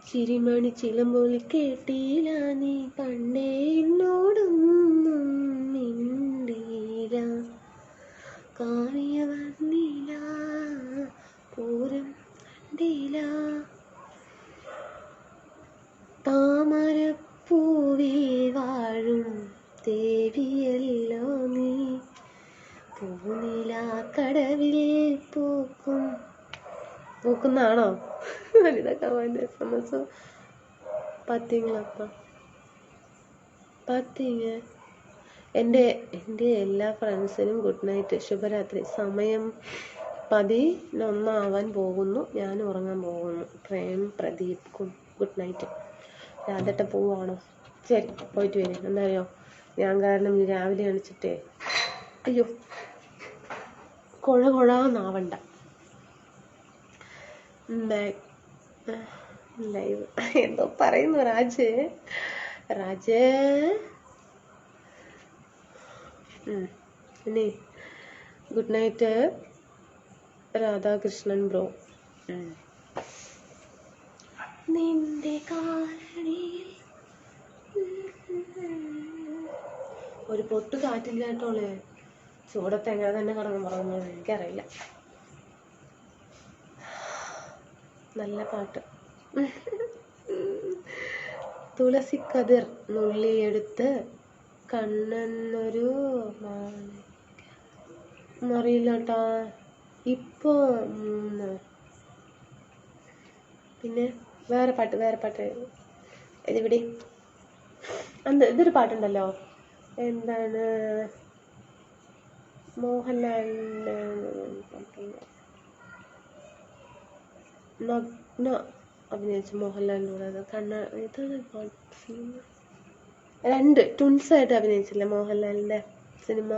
ചിരിമണി ചിലമ്പൊലി കേട്ടീല നീ പണ്ടേ എന്നോടൊന്നും മിണ്ടീല കാറിയ വന്നില്ല പൂരം കണ്ടീല താമരപ്പൂവിൽ വാഴും ദേവിയല്ലോ നീ പൂനില കടവിൽ പൂക്കുന്നാണോ ഇതൊക്കെ അവൻ്റെ SMS பார்த்தீங்களாப்பா பார்த்தீங்க എൻ്റെ എല്ലാ ഫ്രണ്ട്സിനും ഗുഡ് നൈറ്റ്, ശുഭരാത്രി. സമയം 11 ആവാൻ പോകുന്നു, ഞാൻ ഉറങ്ങാൻ പോകുന്നു. Prem Pradeep good night. രാധട്ട പോവാണോ? ശരി, പോയിട്ട് വരും. എന്തായാലും ഞാൻ കാരണം രാവിലെ എണിച്ചിട്ടേ അയ്യോ കൊഴാന്നാവണ്ട. ലൈവ് എന്തോ പറയുന്നു രാജേ ഇനി ഗുഡ് നൈറ്റ് രാധാകൃഷ്ണൻ ബ്രോ. നിന്റെ കാലടിയിൽ ഒരു പൊട്ട് കാറ്റില്ല കേട്ടോളെ. ചൂടത്ത് എങ്ങനെ തന്നെ കടന്നു പറയുന്നത് എനിക്കറിയില്ല. നല്ല പാട്ട്. തുളസി കതിർ നുള്ളിയെടുത്ത് കണ്ണെന്നൊരു അറിയില്ല കേട്ടാ ഇപ്പൊ. പിന്നെ വേറെ പാട്ട് ഇതിവിടെ ഇതൊരു പാട്ടുണ്ടല്ലോ, എന്താണ് മോഹൻലാലിൻ്റെ നഗ്ന അഭിനയിച്ച മോഹൻലാലിൻ്റെ ഇതാണ് സിനിമ. 2 ട്വിൻസായിട്ട് അഭിനയിച്ചില്ല മോഹൻലാലിൻ്റെ സിനിമ.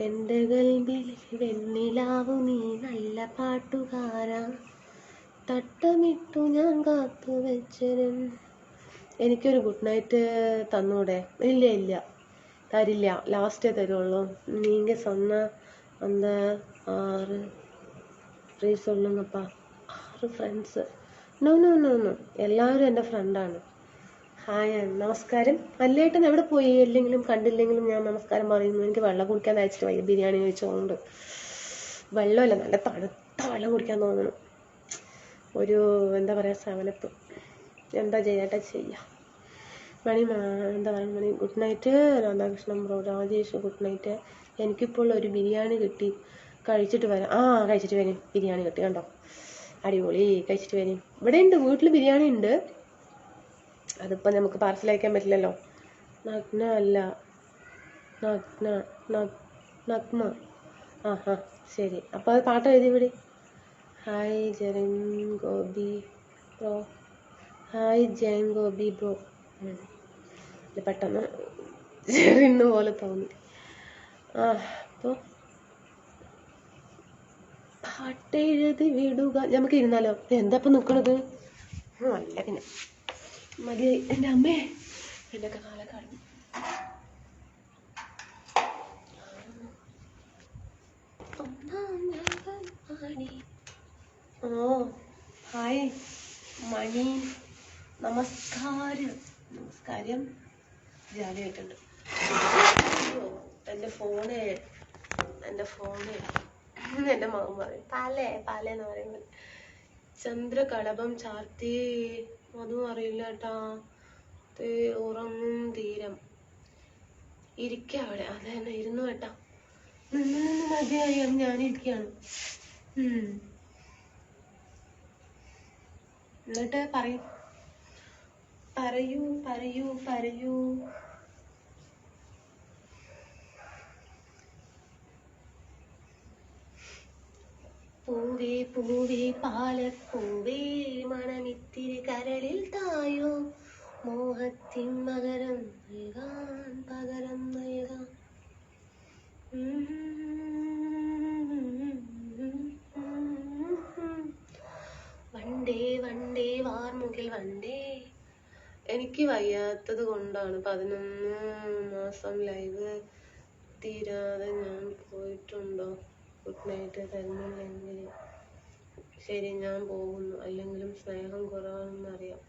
എൻ്റെ കൽബിൽ വെണ്ണിലാവു നീ നല്ല പാട്ടുകാരാ, തട്ടമിട്ടു ഞാൻ കാത്തു വെച്ചരും. എനിക്കൊരു ഗുഡ് നൈറ്റ് തന്നൂടെ? ഇല്ല തരില്ല, ലാസ്റ്റേ തരുള്ളൂ. நீங்கள் சொன்ன அந்த 6 ഫ്രീ சொல்லுங்கப்பா. 6 ഫ്രണ്ട്സ്. നോ എല്ലാവരും എൻ്റെ ഫ്രണ്ടാണ്. ഹായ്, നമസ്കാരം. അല്ലേട്ടൻ എവിടെ പോയി? കണ്ടില്ലെങ്കിലും ഞാൻ നമസ്കാരം പറയുന്നു. എനിക്ക് വെള്ളം കുടിക്കാൻ അയച്ചിട്ട് വയ്യ, ബിരിയാണി കഴിച്ചുകൊണ്ട്. വെള്ളമല്ല, നല്ല തണുത്ത വെള്ളം കുടിക്കാൻ തോന്നുന്നു. ഒരു എന്താ പറയുക, 7up. എന്താ ചെയ്യാം. Mani good night Radhakrishnan bro. Rajesh good night. എനിക്കിപ്പോൾ ഒരു ബിരിയാണി കിട്ടി, കഴിച്ചിട്ട് വരാം. കഴിച്ചിട്ട് വരും. ബിരിയാണി കിട്ടി കണ്ടോ, അടിപൊളി. കഴിച്ചിട്ട് വരും. ഇവിടെ ഉണ്ട്, വീട്ടിൽ ബിരിയാണി ഉണ്ട്. അതിപ്പോൾ നമുക്ക് പാർസൽ അയക്കാൻ പറ്റില്ലല്ലോ. നഗ്ന അല്ല, നഗ്ന. ശരി, അപ്പോൾ അത് പാട്ട് എഴുതി വിടി. Hi Jerin Gopi bro. പെട്ടെന്ന് ജെറിന് പോലെ തോന്നി. അപ്പോൾ പാട്ട് എഴുതി വിടുക. നമുക്ക് ഇരുന്നാലോ? എന്താ ഇപ്പം നിൽക്കണത്? അല്ല പിന്നെ മതി. എൻ്റെ അമ്മേ, എൻ്റെ കാലക്കാട്. ഹായ് മണി, നമസ്കാരം. ജാലിയായിട്ടുണ്ട്. എൻ്റെ ഫോണ് എൻ്റെ മകൻ പറയും പാലെന്ന് പറയുമ്പോൾ. ചന്ദ്രകളഭം ചാർത്തി, അതും അറിയില്ല കേട്ടാ. ഉറങ്ങും തീരം ഇരിക്കുക അവിടെ. അത് തന്നെ ഇരുന്നു കേട്ടാ. നിന്ന് മതിയായി, അത് ഞാനിരിക്കുകയാണ്. എന്നിട്ട് പറയൂ. പൂവേ പാലപ്പൂവേ, മണമിത്തിരി കരളിൽ തായോ, മോഹത്തിൻ മകരം നൽകാൻ പകരം നൽകാൻ. വണ്ടേ വാർമുകിൽ വണ്ടേ. എനിക്ക് വയ്യാത്തത് കൊണ്ടാണ് 11 മാസം ലൈവ് തീരാതെ ഞാൻ പോയിട്ടുണ്ടോ? ഗുഡ് നൈറ്റ് തരുന്നില്ലെങ്കിൽ ശരി, ഞാൻ പോകുന്നു. അല്ലെങ്കിലും സ്നേഹം കുറവാണെന്നറിയാം.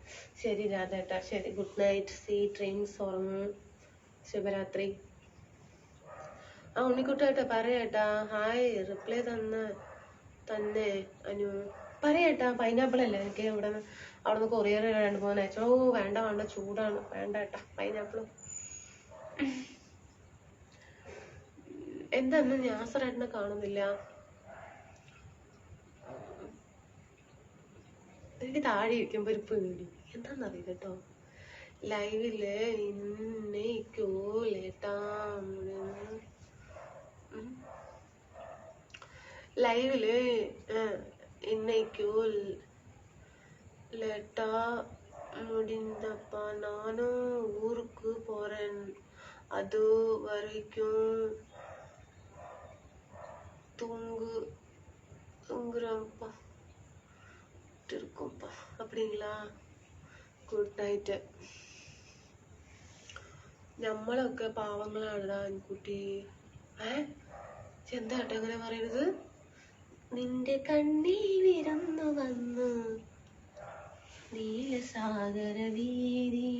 ശരി രാധേട്ടാ, ശരി. Good night, see dreams. ഉറങ്ങും. ശുഭരാത്രി. ആ ഉണ്ണിക്കുട്ടായിട്ടാ പറയേട്ടാ. ഹായ് റിപ്ലൈ തന്നെ അനു പറയേട്ടാ. പൈനാപ്പിൾ അല്ലേ എനിക്ക് അവിടുന്ന് കൊറിയർ 2-3 അയച്ചോ. വേണ്ട ചൂടാണ്, വേണ്ട ഏട്ടാ പൈനാപ്പിൾ. എന്താ ഇന്ന് ഞാസറേട്ടനെ കാണുന്നില്ല? എനിക്ക് താഴെ ഇരിക്കുമ്പോ ഒരു പേടി, എന്താന്നറിയില്ല കേട്ടോ. ലൈവില് ഇന്നേക്കൂലേട്ടാ, ലൈവില് இன்னைக்கு லேட்டா முடிந்தப்பா, நானும் ஊருக்கு போறேன். அது வரைக்கும் தூங்குறப்பா இருக்கும்ப்பா. அப்படிங்களா? Good night. നമ്മളൊക്കെ പാവങ്ങളാണടാ അൻകുട്ടി. എന്താ കേട്ടോ അങ്ങനെ പറയണത്? നിന്റെ കണ്ണിൽ വിരുന്നു വന്നു നീലസാഗര വീതി,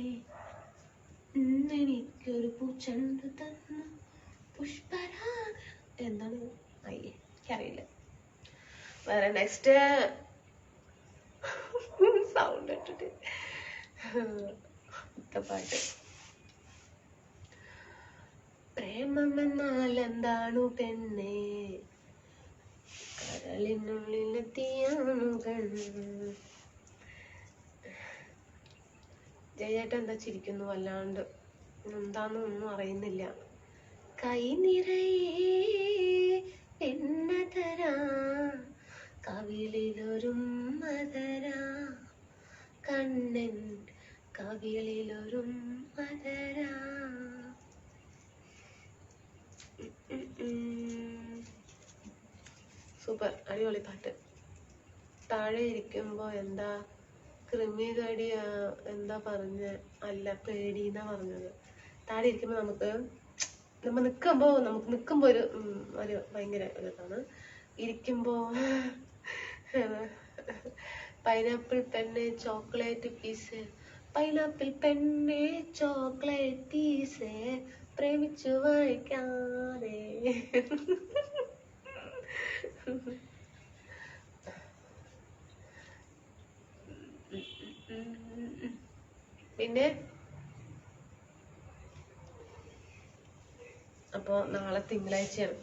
എനിക്കൊരു പൂച്ചെണ്ട് തന്നു പുഷ്പരാഗ. എന്താണ്? അയ്യേ എനിക്കറിയില്ല. വേറെ നെക്സ്റ്റ് സൗണ്ട് ഇട്ടിട്ട് പാട്ട്. പ്രേമമെന്നാൽ എന്താണു പെണ്ണേ, കരളിനുള്ളിലെത്തിയാണു പെണ്ണ്. ജയേട്ടൻ എന്താ ചിരിക്കുന്നു വല്ലാണ്ട്? എന്താന്ന് ഒന്നും അറിയുന്നില്ല. കൈ നിറയെ എണ്ണ തരാ, കവിളിലൊരും മധരാ, കണ്ണൻ കവിളിലൊരും മധരാ. സൂപ്പർ, അടിപൊളി പാട്ട്. താഴെ ഇരിക്കുമ്പോ എന്താ കൃമികടി എന്താ പറഞ്ഞ? അല്ല പേടിന്നാ പറഞ്ഞത്. താഴെ ഇരിക്കുമ്പോ നമ്മ നിക്കുമ്പോ ഒരു ഭയങ്കര ഇതാണ്. ഇരിക്കുമ്പോ പൈനാപ്പിൾ പെണ്ണ് ചോക്ലേറ്റ് പീസ്, പൈനാപ്പിൾ പെണ്ണ് ചോക്ലേറ്റ് പീസ്, പ്രേമിച്ചു വായിക്കാതെ. പിന്നെ അപ്പൊ നാളെ തിങ്കളാഴ്ചയാണ്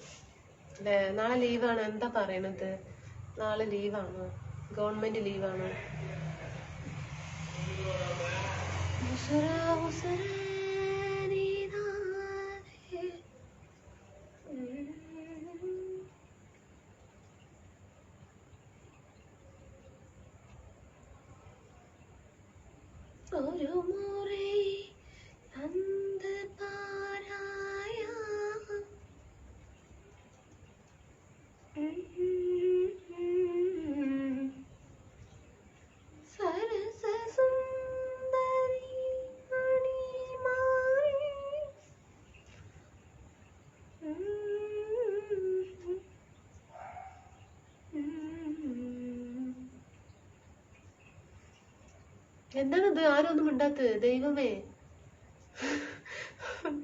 അല്ലേ? നാളെ ലീവാണ്. എന്താ പറയണത്? നാളെ ലീവാണോ? ഗവൺമെന്റ് ലീവാണോ? ഒരു മുറി അന്ത പാരായ സരസ സുന്ദരി മണിമാരി. എന്താണത്? ആരും ഒന്നും മിണ്ടാത്തത്? ദൈവമേ.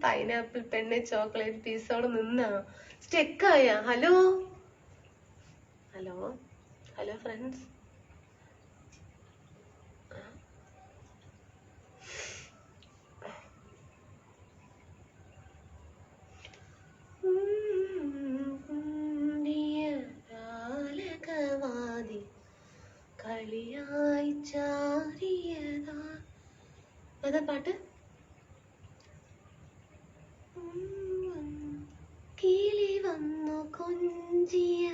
പൈനാപ്പിൾ പെണ്ണ് ചോക്ലേറ്റ് പീസോടെ നിന്നാ സ്റ്റെക്കായ? Hello hello hello friends. ാലകവാതി കളിയായി ചാരിയതാ. ഏതാ പാട്ട്? കിളി വന്നു കൊഞ്ചിയ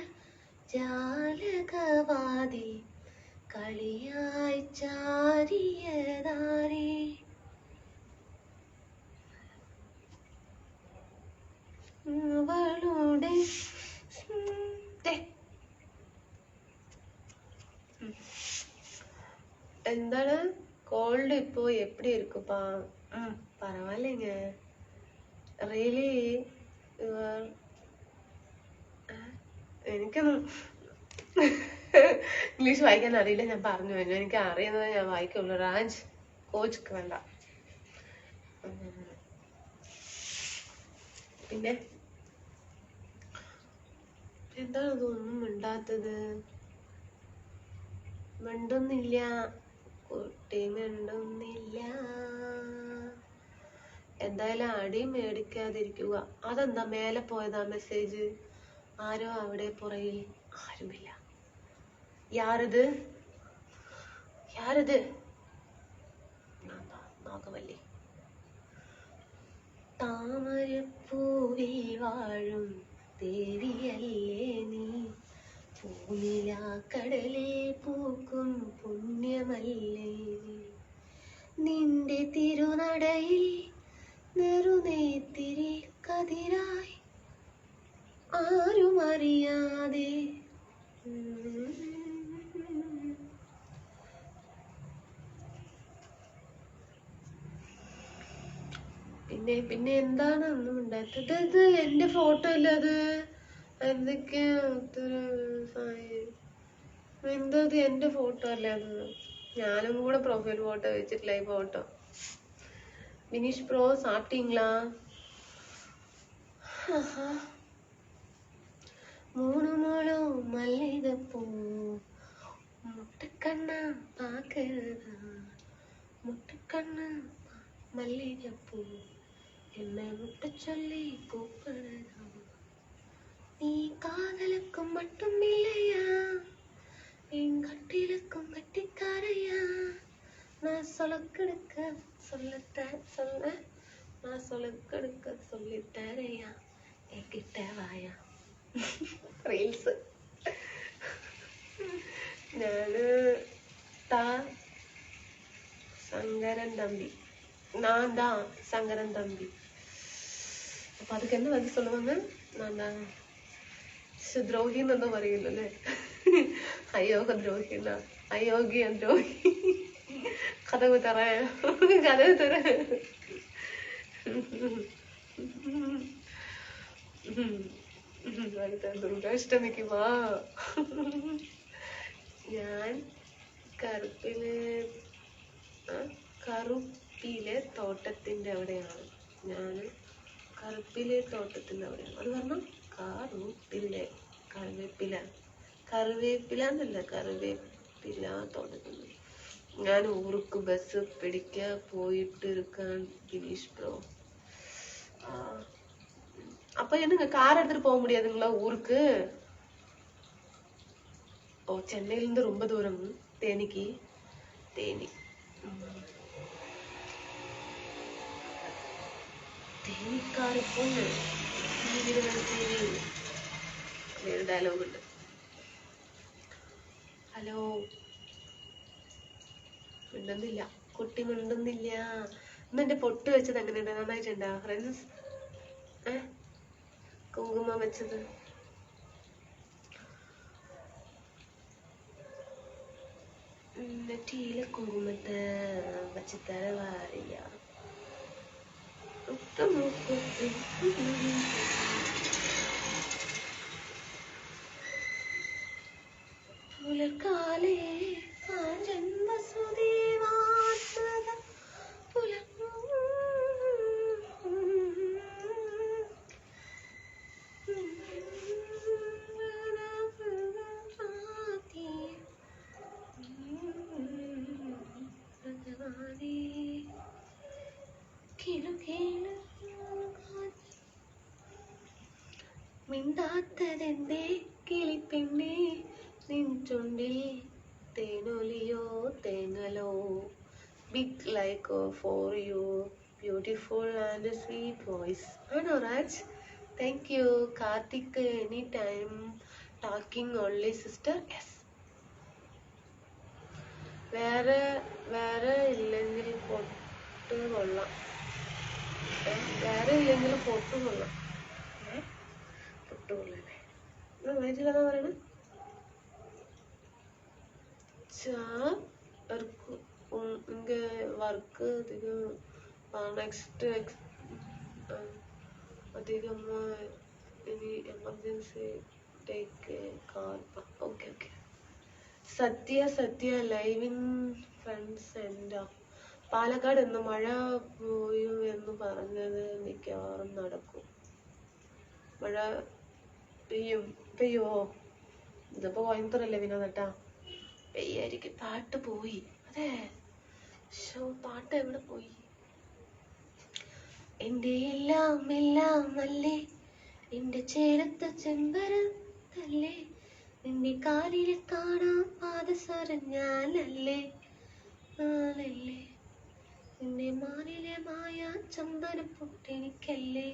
ജാലകവാതി കളിയായി ചാരിയതാരേ. അവളുടെ എന്താണ് கோல்டு இப்போ எப்படி இருக்குப்பா? பரவாயில்லைங்க. ரியலி എനിക്കൊന്നും ഇംഗ്ലീഷ് വായിക്കാൻ അറിയില്ല, ഞാൻ പറഞ്ഞു കഴിഞ്ഞു. എനിക്ക് അറിയുന്നത് ഞാൻ വായിക്കുള്ളൂ. രാജ് കോച്ച് വേണ്ട. പിന്നെ എന്താണ് ഇതൊന്നും മിണ്ടാത്തത്? മിണ്ടുന്നില്ല, കുട്ടി മിണ്ടുന്നില്ല. എന്തായാലും അടി മേടിക്കാതിരിക്കുക. അതെന്താ മേലെ പോയതാ മെസ്സേജ്? ആരോ അവിടെ പുറയിൽ. ആരുമില്ല. യാരത്? യാരത്? നാഗവല്ലി. താമരപ്പൂവിൽ വാഴും ദേവിയല്ലേ നീ, പൂനിലാക്കടലിൽ പൂക്കും പുണ്യമല്ലേ നീ, നിന്റെ തിരുനടയിൽ നെറുനേത്തിരി കതിരായി ആരും അറിയാതെ. പിന്നെ എന്താണ് ഒന്നും ഉണ്ടായത്? ഇത് എന്റെ ഫോട്ടോ അല്ല, അത് എന്തൊക്കെയാ എന്തത്? എന്റെ ഫോട്ടോ അല്ല അത്. ഞാനും കൂടെ പ്രൊഫൈൽ ഫോട്ടോ വെച്ചിട്ടില്ല ഈ ഫോട്ടോ. വിനീഷ് ப்ரோ சாப்பிட்டீங்களா? மூணு மூலம் மல்லிகைப்பூ முட்டுக்கண்ணா பாக்குறதா, முட்டுக்கண்ணா மல்லிகைப்பூ என்ன முட்ட சொல்லி கூப்பிடுறதா, நீ காதலுக்கும் மட்டும் இல்லையா, என் கட்டிலுக்கும் கட்டிக்காரையா, நான் சொலக்கெடுக்க நான் சொலக்கெடுக்க சொல்லித்தரையா, என்கிட்ட வாயா. റീൽസ്. ഞാന് ശങ്കരൻ തമ്പി, நான் தான் சங்கரன் தம்பி. അപ്പൊ அதுக்கு என்ன வந்து சொல்லுவாங்க? நான் தான் ദ്രോഹിന്ന് എന്തോ പറയില്ലല്ലേ? അയോഗ്യ ദ്രോഹിന്ന, അയോഗ്യ ദ്രോഹി. കഥവ് തറ, കഥവ് തറ. അടുത്ത ദുർഗാഷ്ടമിക്ക് വാ. ഞാൻ കറുപ്പിലെ തോട്ടത്തിന്റെ അവിടെയാണ്. ഞാൻ കറുപ്പിലെ തോട്ടത്തിന്റെ അവിടെയാണ്. അത് കാരണം കറുപ്പിലെ കറിവേപ്പില എന്നല്ല, കറിവേപ്പില തോട്ടത്തിൽ. ഞാൻ ഊർക്ക് ബസ് പിടിക്ക പോയിട്ട് ഇരിക്കാൻ വിനീഷ് ப்ரோ. அப்ப என்னங்க கார் எடுத்துட்டு போக முடியாதுங்களா ஊருக்கு? ஓ, சென்னையில இருந்து ரொம்ப தூரம் தேனிக்கு. தேனி தேனிக்காரு பொண்ணு വേറെ ഡയലോഗ് ഉണ്ട്. ഹലോ, മിണ്ടുന്നില്ല, കുട്ടി മിണ്ടുന്നില്ല. ഇന്നെന്റെ പൊട്ട് വെച്ചത് എങ്ങനെയുണ്ട്? നന്നായിട്ടുണ്ടോ ഫ്രണ്ട്സ്? കുങ്കുമം വെച്ചത് നെറ്റിയിലെ കുങ്കുമത്തെ വെച്ച് തരവാറില്ല. പുലർക്കാലേ മിണ്ടാത്തതെന്തേ കിളിപ്പെണ്ണേ, നിൻ ചുണ്ടിൽ തേനൊലിയോ തേങ്ങലോ. Big like for you, beautiful and sweet voice. ആണോ Raj? Thank you. Karthik, any time talking only sister. Yes. വേറെ ഇല്ലെങ്കിൽ പൊട്ട് കൊള്ളാം. വേറെ ഇല്ലെങ്കിൽ പൊട്ട് കൊള്ളാം. പൊട്ടുകൊള്ളല്ലേ? വയറ്റിലെന്താ പറയണ? இங்க ஒர்க்கு நெக்ஸ்ட் അധികം ഇനി emergency take car. Okay okay. Sathya living friends എൻ്റെ പാലക്കാട് ഇന്ന് മഴ പോയും എന്ന് പറഞ്ഞത് മിക്കവാറും നടക്കും. മഴ പെയ്യുമോ? ഇതിപ്പോ കോയമ്പത്തൂരല്ലേ വിനോദട്ടാ, പെയ്യായിരിക്കും. പാട്ട് പോയി. അതെ, പാട്ട് എവിടെ പോയി? എന്റെ എല്ലാം എല്ലാം അല്ലേ, എന്റെ ചേരത്ത ചെമ്പരത്തല്ലേ, നിന്റെ കാലിൽ കാണാൻ പാദസരം ഞാനല്ലേ, ഞാനല്ലേ, നിന്റെ മാനിലെ മായ ചന്ദനം പൊട്ടെനിക്കല്ലേ,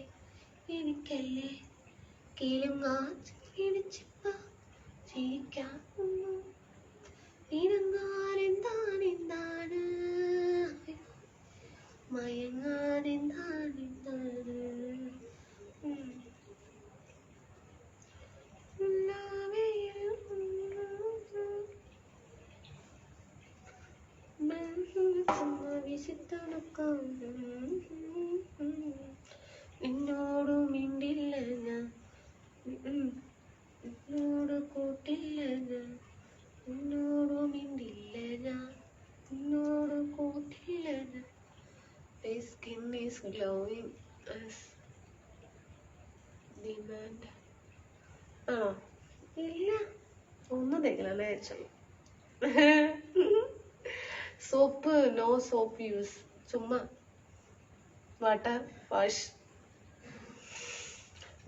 എനിക്കല്ലേ, കീലുങ്ങാ ഇടിച്ചിപ്പ ചിരിക്കാൻ ഇണങ്ങാനെന്താണ് മയങ്ങാനെന്താണ് നിന്നോട് മിണ്ടില്ല ഞാൻ, നിന്നോട് കൂട്ടില്ല ഞാൻ, നിന്നോട് മിണ്ടില്ല ഞാൻ, നിന്നോട് കൂട്ടില്ല ഞാൻ. My skin is glowing as demand. ആണോ? ഇല്ല, ഒന്നും തേക്കില്ല വെച്ചത്. സോപ്പ് നോ സോപ്പ് യൂസ്, ചുമ്മാ water wash.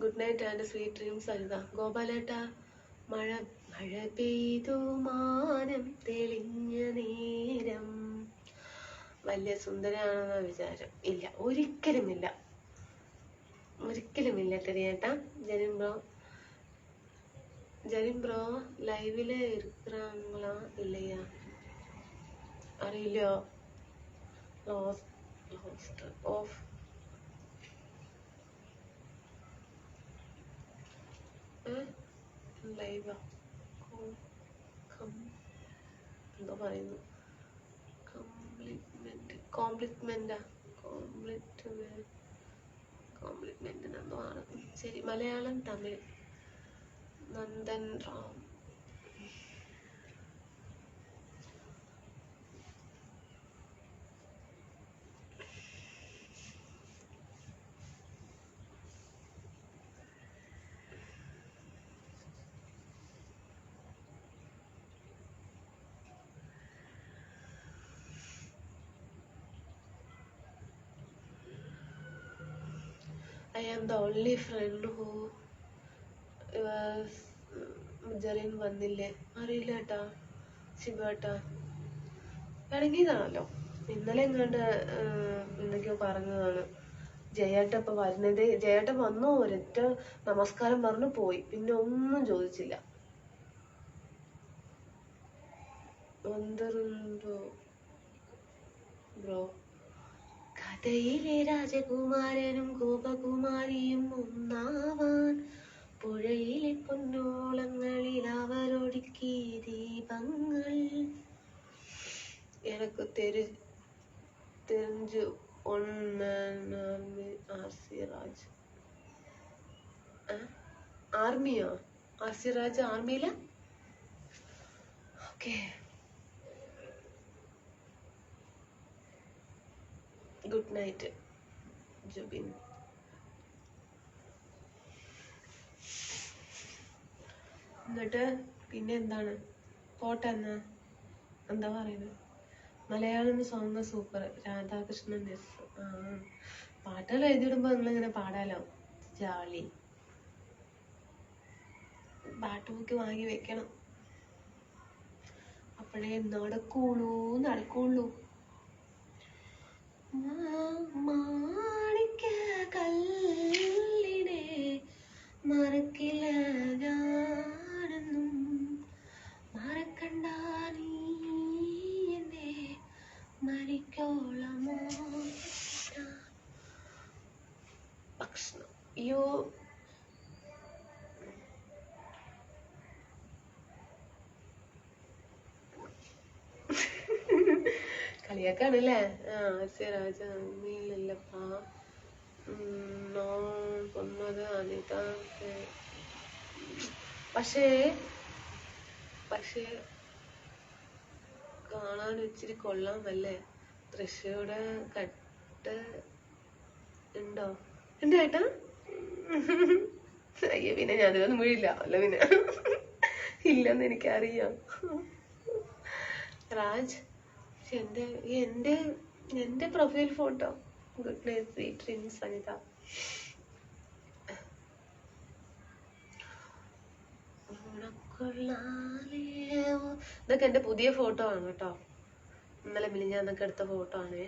Good night and sweet dreams Saritha. ഗോപാലേട്ടാ, മഴ പെയ്തു മാനം തെളിഞ്ഞ നേരം വലിയ സുന്ദരാണെന്ന വിചാരം. ഇല്ല, ഒരിക്കലുമില്ല, ഒരിക്കലുമില്ല തെരിയേട്ടാ. ജെറിൻ ബ്രോ ലൈവില് ഇരിക്കാങ്ങളാ ഇല്ലയാ? അറിയില്ലോ. ഓഫ് ലൈവാ എന്തോ പറയുന്നു. കോംപ്ലിമെന്റ് എന്തോ ആണ്. ശരി, Malayalam Tamil. Nandan Ram. I am the only friend who Jerin വന്നില്ലേ? അറിയില്ല ഏട്ടാ. ശിവേട്ടാ ഇറങ്ങിയതാണല്ലോ ഇന്നലെ എങ്ങാണ്ട്, എന്തൊക്കെയോ പറഞ്ഞതാണ്. ജയേട്ട ഇപ്പൊ വരുന്നത്. ജയേട്ട വന്നു, ഒരൊറ്റ നമസ്കാരം പറഞ്ഞു പോയി, പിന്നെ ഒന്നും ചോദിച്ചില്ല. വന്നിട്ടുണ്ടോ ബ്രോ? കഥയിലെ രാജകുമാരനും ഗോപകുമാരിയും ഒന്നാവാൻ പുഴയിലെ പൊന്നോളങ്ങളിൽ അവരൊടുക്കി ദീപങ്ങൾ. എനിക്ക് தெரிஞ்சு ആർസി രാജ്. ആർമിയോ? ആർസി രാജ് ആർമിയില? ഓക്കെ. Good night Jubin. എന്നിട്ട് പിന്നെ എന്താണ്? പോട്ടെ എന്നാ, എന്താ പറയുന്നത്? Malayalam song super. Radhakrishnan S. പാട്ടുകൾ എഴുതിയിടുമ്പോ നിങ്ങളിങ്ങനെ പാടാലോ, ജാളി. പാട്ട് ബുക്ക് വാങ്ങി വെക്കണം, അപ്പോഴേ നടക്കുള്ളൂ. മാണിക്ക കല്ലിനെ മറക്കില്ല ഞാനെന്നും, മറക്കണ്ട നീ എന്നെ മരിക്കോളമോ. ഭക്ഷണം അയ്യോ, കളിയാക്കാണല്ലേ? രാജ അമ്മയില്ലപ്പാ. കൊന്നത് അനിത. പക്ഷേ കാണാൻ ഇച്ചിരി കൊള്ളാമല്ലേ? തൃശ്ശൂടെ കട്ട് ഉണ്ടോ എന്റെ ഏട്ടാ? അയ്യോ, പിന്നെ ഞാൻ അതിലൊന്നും വീഴില്ല. അല്ല പിന്നെ ഇല്ലെന്ന് എനിക്കറിയാം. രാജ്, എന്റെ എന്റെ എന്റെ profile photo. Good night sweet dreams Anita. ഇതൊക്കെ എന്റെ പുതിയ ഫോട്ടോ ആണ് കേട്ടോ. ഇന്നലെ മിനിഞ്ഞാന്നൊക്കെ എടുത്ത ഫോട്ടോ ആണ്.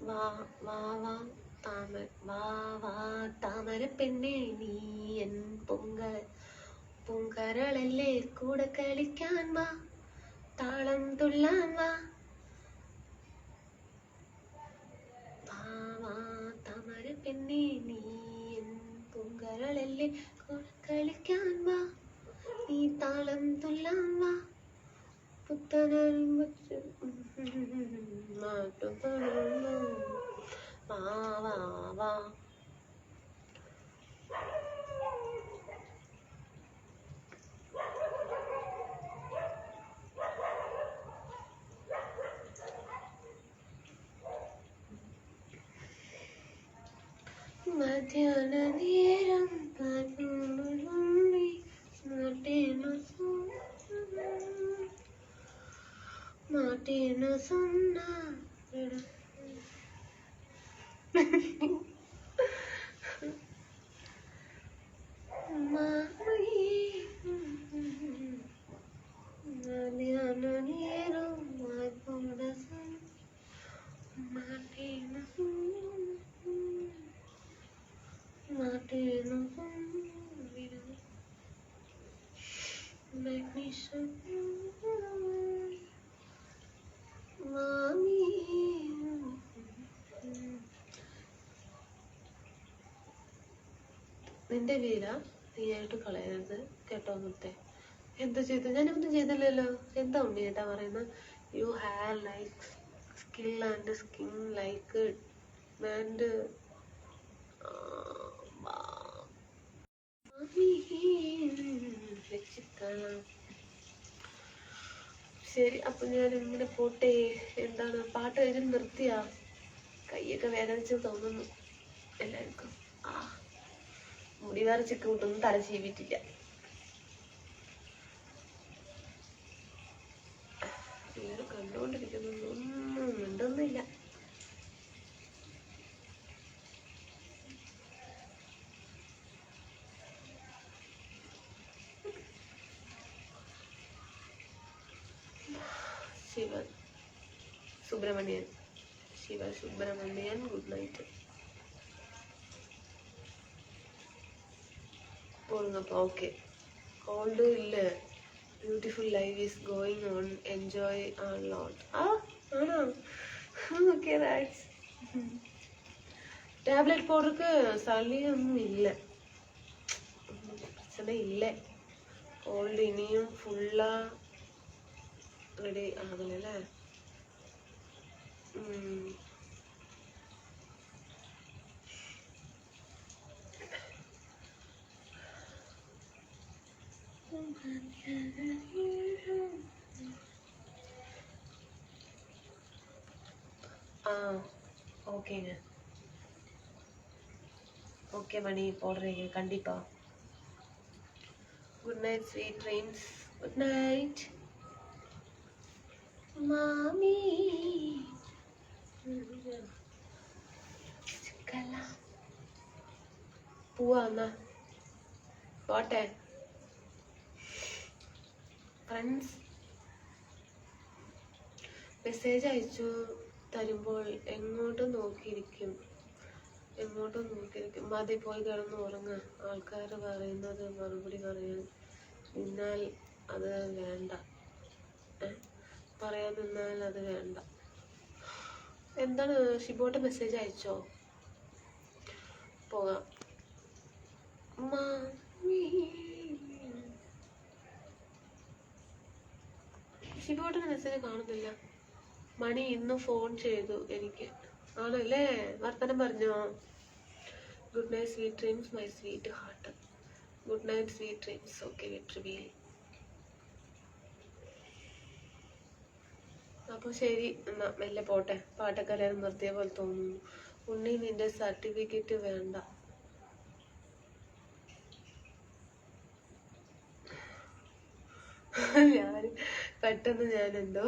വാ വാ വാ താമര പെണ്ണേ, നീ എൻ പൂങ്കരളല്ലേ, കൂടെ കളിക്കാൻ വാ, താളം തുള്ളാൻ വാ. താമര പെണ്ണേ, നീ എൻ പൂങ്കരളല്ലേ, കൂടെ കളിക്കാൻ വാ, നീ താളം തുള്ളാൻ വാ. പുത്തനും വാ വാ വാ. മധ്യാഹ്ന നേരം മാട്ടേനു സൊന്ന മധ്യാഹ്ന നേരം നിന്റെ വീര നീയായിട്ട് കളയരുത് കേട്ടോ മുത്തേ. എന്താ ചെയ്തു? ഞാനൊന്നും ചെയ്തില്ലല്ലോ. എന്താ ഉണ്ണിയേട്ടാ പറയുന്നത്? You have like skill and skin like and ശരി, അപ്പൊ ഞാൻ ഇങ്ങനെ പോട്ടെ. എന്താണ് പാട്ട് എഴുതി നിർത്തിയാ? കൈയൊക്കെ വേദനിച്ച് തോന്നുന്നു എല്ലാവർക്കും. മുടി വേറെ ചിക്ക് കൂട്ടൊന്നും തല ചീവിട്ടില്ല. എല്ലാവരും കണ്ടുകൊണ്ടിരിക്കുന്നൊന്നും മിണ്ടൊന്നുമില്ല. Siva Subramanian good night. പോളുങ്ങപ്പോ ഓക്കെ. കോൾഡ് ഇല്ല. Beautiful live is going on, enjoy a lot. ആണോ? Okay rights. ടാബ്ലറ്റ് പൗഡർക്ക് സളിയൊന്നും ഇല്ല, പ്രശ്നം ഇല്ല. കോൾഡ് ഇനിയും ഫുള്ളാ റെഡി ആകണല്ലേ? ஓகேங்க. ஓகே மணி போடுறீங்க கண்டிப்பா. Good night sweet dreams. Good night மாமி. പോവാ എന്നാ പോട്ടെ ഫ്രണ്ട്സ്. മെസ്സേജ് അയച്ചു തരുമ്പോൾ എങ്ങോട്ടും നോക്കിയിരിക്കും. മതി, പോയി കിടന്ന് ഉറങ്ങ്. ആൾക്കാർ പറയുന്നത് മറുപടി പറയാൻ നിന്നാൽ അത് വേണ്ട. പറയാൻ നിന്നാൽ അത് വേണ്ട. എന്താണ് ഷിബോട്ട് മെസ്സേജ് അയച്ചോ? പോകാം. ഷിബോട്ടിന്റെ മെസ്സേജ് കാണുന്നില്ല. മണി ഇന്ന് ഫോൺ ചെയ്തു എനിക്ക്. ആണല്ലേ, വർത്തമാനം പറഞ്ഞോ? Good night sweet dreams my sweetheart. Good night sweet dreams. Okay വിട്രിവീൽ. അപ്പോൾ ശരി എന്നാ മെല്ലെ പോട്ടെ. പാട്ടൊക്കെ എല്ലാവരും നിർത്തിയ പോലെ തോന്നുന്നു. ഉണ്ണി നിന്റെ സർട്ടിഫിക്കറ്റ് വേണ്ട. ഞാൻ പെട്ടെന്ന് ഞാൻ എന്തോ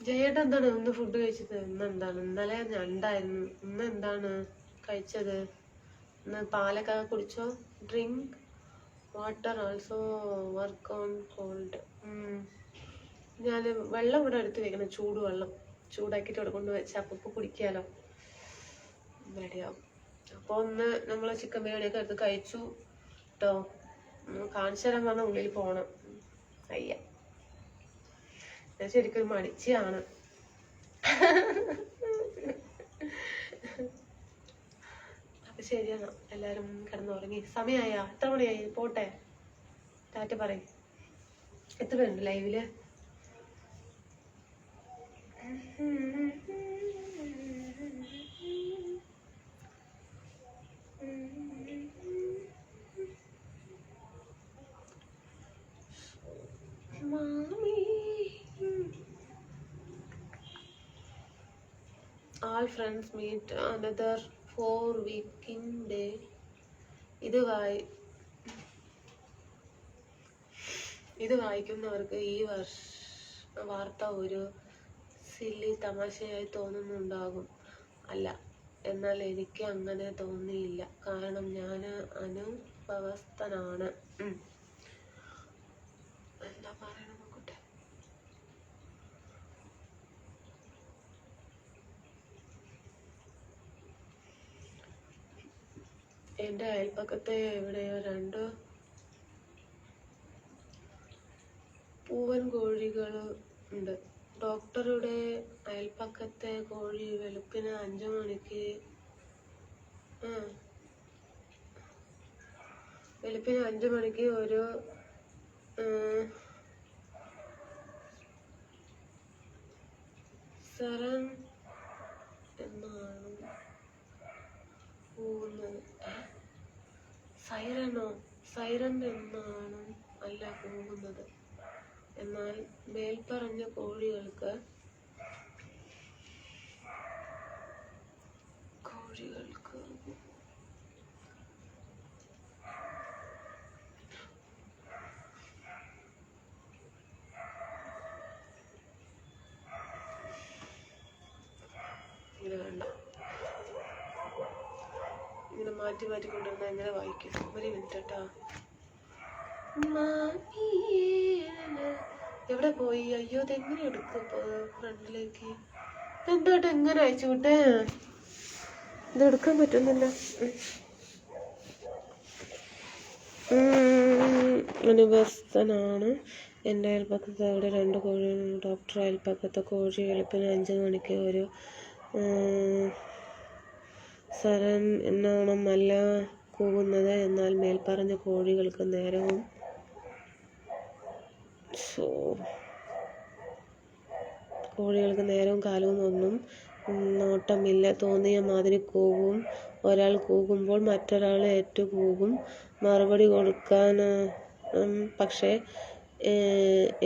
ജയേട്ട എന്താണ് ഇന്ന് ഫുഡ് കഴിച്ചത്? ഇന്നെന്താണ്? ഇന്നലെ ഞണ്ടായിരുന്നു. ഇന്ന് എന്താണ് കഴിച്ചത്? ഇന്ന് പാലൊക്കെ കുടിച്ചോ? Drink water also work on cold. ഞാൻ വെള്ളം ഇവിടെ എടുത്ത് വെക്കണം, ചൂടുവെള്ളം ചൂടാക്കിയിട്ട് ഇവിടെ കൊണ്ട് വെച്ച് അപ്പൊ കുടിക്കാലോ, റെഡിയാവും. അപ്പോൾ ഒന്ന് നമ്മൾ ചിക്കൻ ബിരിയാണിയൊക്കെ എടുത്ത് കഴിച്ചു കേട്ടോ. കാണിച്ചു തരാൻ പറഞ്ഞ ഉള്ളിൽ പോകണം. അയ്യ, ഞാൻ ശരിക്കും മടിച്ചാണ്. അപ്പൊ ശരിയാണ്, എല്ലാരും കിടന്നുറങ്ങി. സമയമായ എത്ര മണിയായി? പോട്ടെ, ടാറ്റ പറയും. എത്ര പേരുണ്ട് ലൈവില്? All friends meet another 4 working day. ഇത് വായിക്കുന്നവർക്ക് ഈ വാർത്ത ഒരു സില്ലി തമാശയായി തോന്നുന്നുണ്ടാകും. അല്ല, എന്നാൽ എനിക്ക് അങ്ങനെ തോന്നിയില്ല. കാരണം ഞാൻ അനുഭവസ്ഥനാണ്. എന്താ പറയണ നോക്കട്ടെ. എൻ്റെ അയൽപ്പക്കത്തെ എവിടെയോ 2 പൂവൻ കോഴികൾ ഉണ്ട്. ഡോക്ടറുടെ അയൽപ്പക്കത്തെ കോഴി വെളുപ്പിന് 5 മണിക്ക് ഒരു സരൻ എന്നാണ് പോകുന്നത്. സൈറൻ എന്നാണ് അല്ല പോകുന്നത്. എന്നാൽ മേൽപ്പറഞ്ഞ കോഴികൾക്ക് ഇങ്ങനെ വേണ്ട, ഇങ്ങനെ മാറ്റിക്കൊണ്ടിരുന്ന എങ്ങനെ വായിക്കും? ഒരു മിനിറ്റ് കേട്ടാ. എവിടെ പോയി? അയ്യോ, ഇതെങ്ങനെ എടുക്കും ഇപ്പൊ ഫ്രണ്ടിലേക്ക്? എന്തായിട്ട് എങ്ങനെ അയച്ചു വിട്ടേ? ഇതെടുക്കാൻ പറ്റുന്നില്ല. അനുഭവസ്ഥനാണ്. എൻ്റെ അയൽപ്പക്കത്ത് അവിടെ 2 കോഴി. ഡോക്ടർ അയൽപ്പക്കത്തെ കോഴി വെളുപ്പിന് 5 മണിക്ക് ഒരു സരൻ എന്നോണം അല്ല കൂവുന്നത്. എന്നാൽ മേൽപ്പറഞ്ഞ കോഴികൾക്ക് നേരവും കാലവും ഒന്നും നോട്ടമില്ല. തോന്നിയ മാതിരി കൂവും. ഒരാൾ കൂകുമ്പോൾ മറ്റൊരാൾ ഏറ്റുകൂകും മറുപടി കൊടുക്കാൻ. പക്ഷേ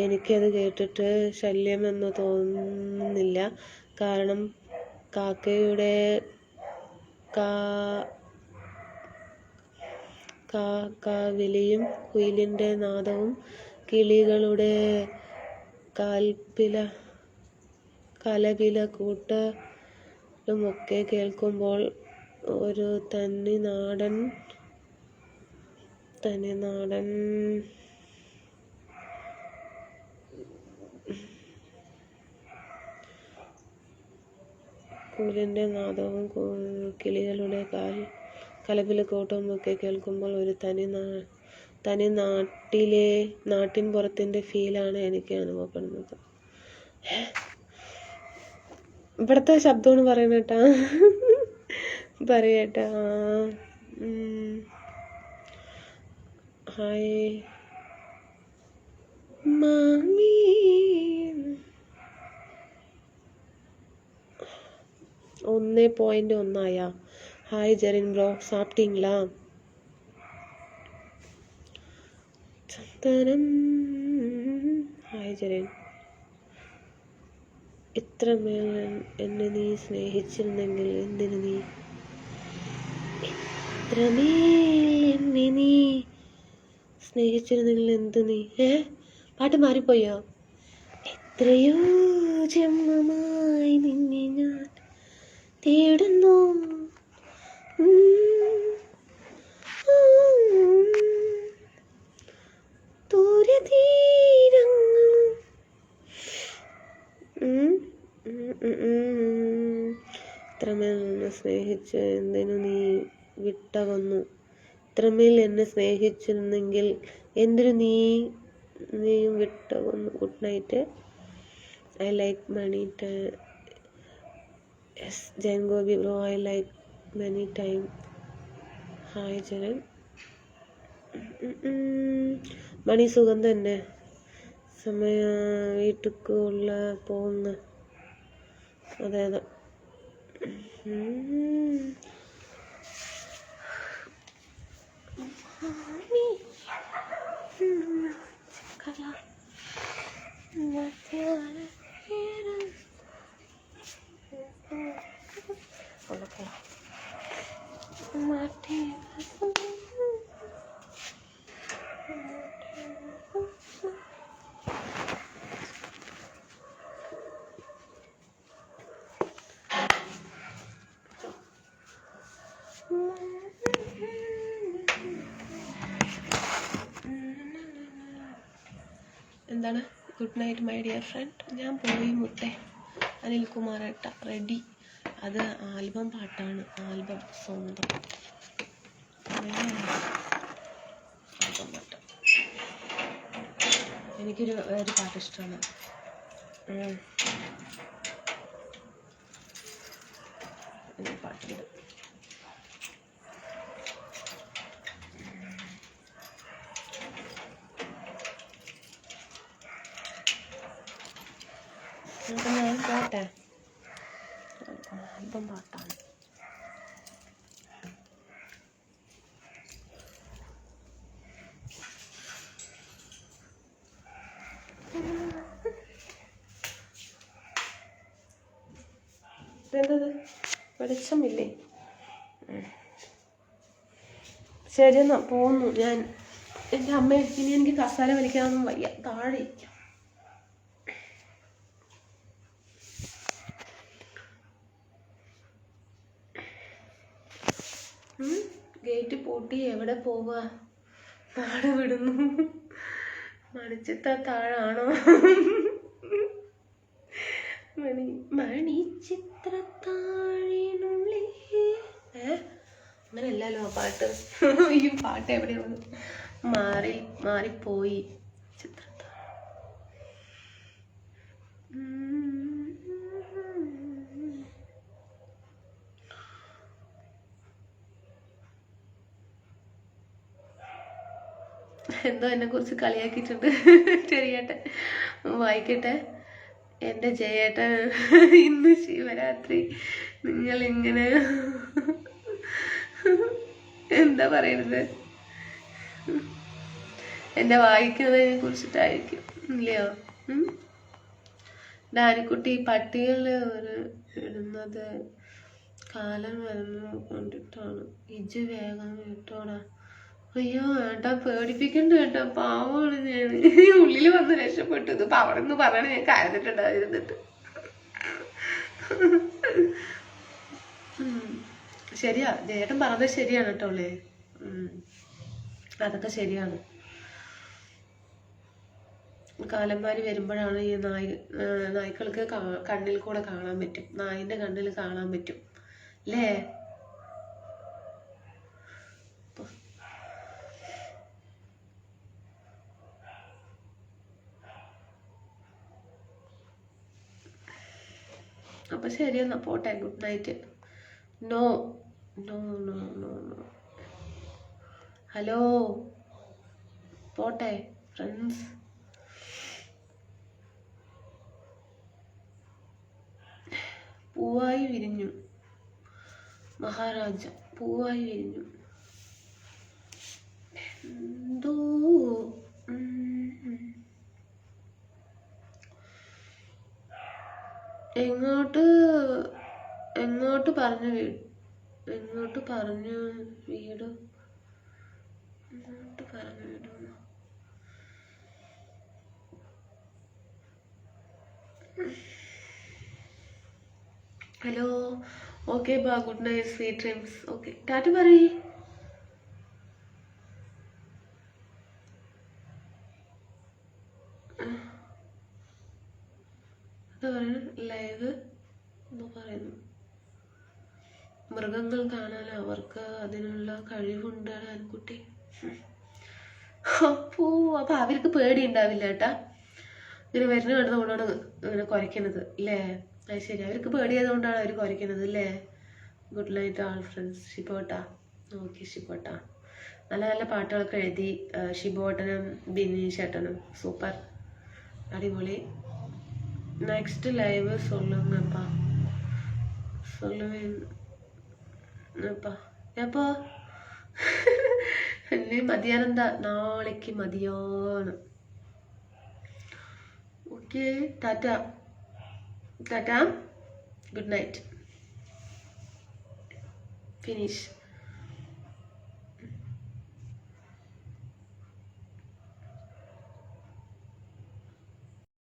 എനിക്കത് കേട്ടിട്ട് ശല്യമെന്ന് തോന്നുന്നില്ല. കാരണം കാക്കയുടെ വിളിയും കുയിലിൻ്റെ നാദവും കിളികളുടെ കലപില കൂട്ടലുമൊക്കെ കേൾക്കുമ്പോൾ ഒരു തനിനാടൻ കുയിലിൻ്റെ നാദവും കിളികളുടെ കലപില കൂട്ടവുമൊക്കെ കേൾക്കുമ്പോൾ ഒരു തനി നാട്ടിൻ പുറത്തിൻ്റെ ഫീലാണ് എനിക്ക് അനുഭവപ്പെടുന്നത്. ഇവിടുത്തെ ശബ്ദമാണ് പറയണേട്ടാ. പറയട്ടാ. ഹായ് മാമി. 1.1 ഹായ് ജെറിൻ ബ്രോ, சாப்பிட்டீங்களா? ചന്ദനം. ഹായ് ജെറിൻ. ഇത്രമേൽ എന്നെ നീ സ്നേഹിച്ചിരുന്നെങ്കിൽ എന്തിനു നീ സ്നേഹിച്ചിരുന്നെങ്കിൽ എന്ത് നീ പാട്ട് മാറിപ്പോയോ? എത്രയോ ജന്മമായി നിന്നെ ഞാൻ തേടുന്നു. ഇത്രമേൽ എന്നെ സ്നേഹിച്ച് എന്തിനു നീ വിട്ടകന്നു? ഇത്രമേൽ എന്നെ സ്നേഹിച്ചിരുന്നെങ്കിൽ എന്തിനു നീയും വിട്ടകന്നു? Good night. I like Mani yes Jayan Gopi bro, I like many time. Hi Janan. Mani സുഖം തന്നെ. സമയ വീട്ടുക്കുള്ള പോകുന്ന. അതെ അതെ. എന്താണ്? ഗുഡ് നൈറ്റ് മൈ ഡിയർ ഫ്രണ്ട്. ഞാൻ പോയി മുത്തേ. അനിൽകുമാറേട്ട റെഡി. അത് ആൽബം പാട്ടാണ്, ആൽബം സ്വന്തം ആൽബം പാട്ട്. എനിക്കൊരു ഒരു പാട്ട് ഇഷ്ടമാണ്. പാട്ടുണ്ട്. ഞാൻ പോട്ടെ. ആൽബം പാട്ടാണ്. ഇതെന്തത് വെളിച്ചമില്ലേ? ശരിയെന്നാ പോന്നു ഞാൻ. എൻ്റെ അമ്മ ഇനി എനിക്ക് കസാല വലിക്കാനൊന്നും വയ്യ, താഴെ ഇരിക്കാം. ഗേറ്റ് പൂട്ടി എവിടെ പോവാ? താഴെ വിടുന്നു. മണിച്ചിത്ത താഴാണോ? മണിച്ചിത്രത്താഴിനുള്ളിൽ അങ്ങനെയല്ലല്ലോ ആ പാട്ട്. ഈ പാട്ട് എവിടെയാണ്? മാറിപ്പോയി. എന്തോ എന്നെ കുറിച്ച് കളിയാക്കിയിട്ടുണ്ട്. ശരിയേട്ടെ, വായിക്കട്ടെ. എൻ്റെ ജയേട്ടൻ, ഇന്ന് ശിവരാത്രി, നിങ്ങൾ ഇങ്ങനെ എന്താ പറയുന്നത്? എന്നെ വായിക്കുന്നതിനെ കുറിച്ചിട്ടായിരിക്കും ഇല്ലയോ? ഡാനിക്കുട്ടി പട്ടികളിൽ ഒരു ഇടുന്നത് കാലം വരുന്ന കൊണ്ടിട്ടാണ്. ഇജ് വേഗം കേട്ടോടാ. അയ്യോ ഏട്ടാ, പേടിപ്പിക്കണ്ട കേട്ടോ, പാവമാണ് ഞാൻ. ഉള്ളിൽ വന്ന് രക്ഷപ്പെട്ടത് അവിടെ നിന്ന് പറഞ്ഞാണ് ഞാൻ കരുതിട്ടുണ്ടായിരുന്നിട്ട്. ശരിയാ, ജേട്ടൻ പറഞ്ഞത് ശരിയാണ് കേട്ടോളേ. അതൊക്കെ ശരിയാണ്. കാലന്മാര് വരുമ്പോഴാണ് ഈ നായ്ക്കൾക്ക് കണ്ണിൽ കൂടെ കാണാൻ പറ്റും. നായിന്റെ കണ്ണിൽ കാണാൻ പറ്റും അല്ലേ? അപ്പൊ ശരിയെന്നാ പോട്ടെ. Good night. No no no no no. Hello പോട്ടെ ഫ്രണ്ട്സ്. പൂവായി വിരിഞ്ഞു മഹാരാജ, പൂവായി വിരിഞ്ഞു. എന്തോ എങ്ങോട്ട് എങ്ങോട്ട് പറഞ്ഞു വീട്, എങ്ങോട്ട് പറഞ്ഞു വീട്, എങ്ങോട്ട് പറഞ്ഞു വീട്. ഹലോ, ഓക്കെ ബാ, good night, sweet dreams. Okay, Tata പറയ്. എന്താ പറയുന്നു, ലൈവ് എന്താ പറയുന്നു, മൃഗങ്ങൾ കാണാൻ അവർക്ക് അതിനുള്ള കഴിവുണ്ട് ആൺകുട്ടി. അപ്പോ അവർക്ക് പേടി ഉണ്ടാവില്ല കേട്ടാ, ഇങ്ങനെ വരുന്ന കണ്ടതുകൊണ്ടാണ് ഇങ്ങനെ കുരയ്ക്കുന്നത് അല്ലേ? അത് ശരി, അവർക്ക് പേടിയായതുകൊണ്ടാണ് അവർ കുരയ്ക്കുന്നത് അല്ലേ? Good night all friends. ഷിബോട്ടാ, ഓക്കെ ഷിബോട്ടാ. നല്ല നല്ല പാട്ടുകളൊക്കെ എഴുതി ഷിബോട്ടനും ബിനീഷേട്ടനും, സൂപ്പർ, അടിപൊളി. നെക്സ്റ്റ് ലൈവ് சொல்லுங்கப்பா, சொல்லுவேன்ப்பா. எப்போ? ഇനി മതിയാനം എന്താ, നാളേക്ക് മതിയാനം. Okay, ta-ta ta-ta, good night, finish.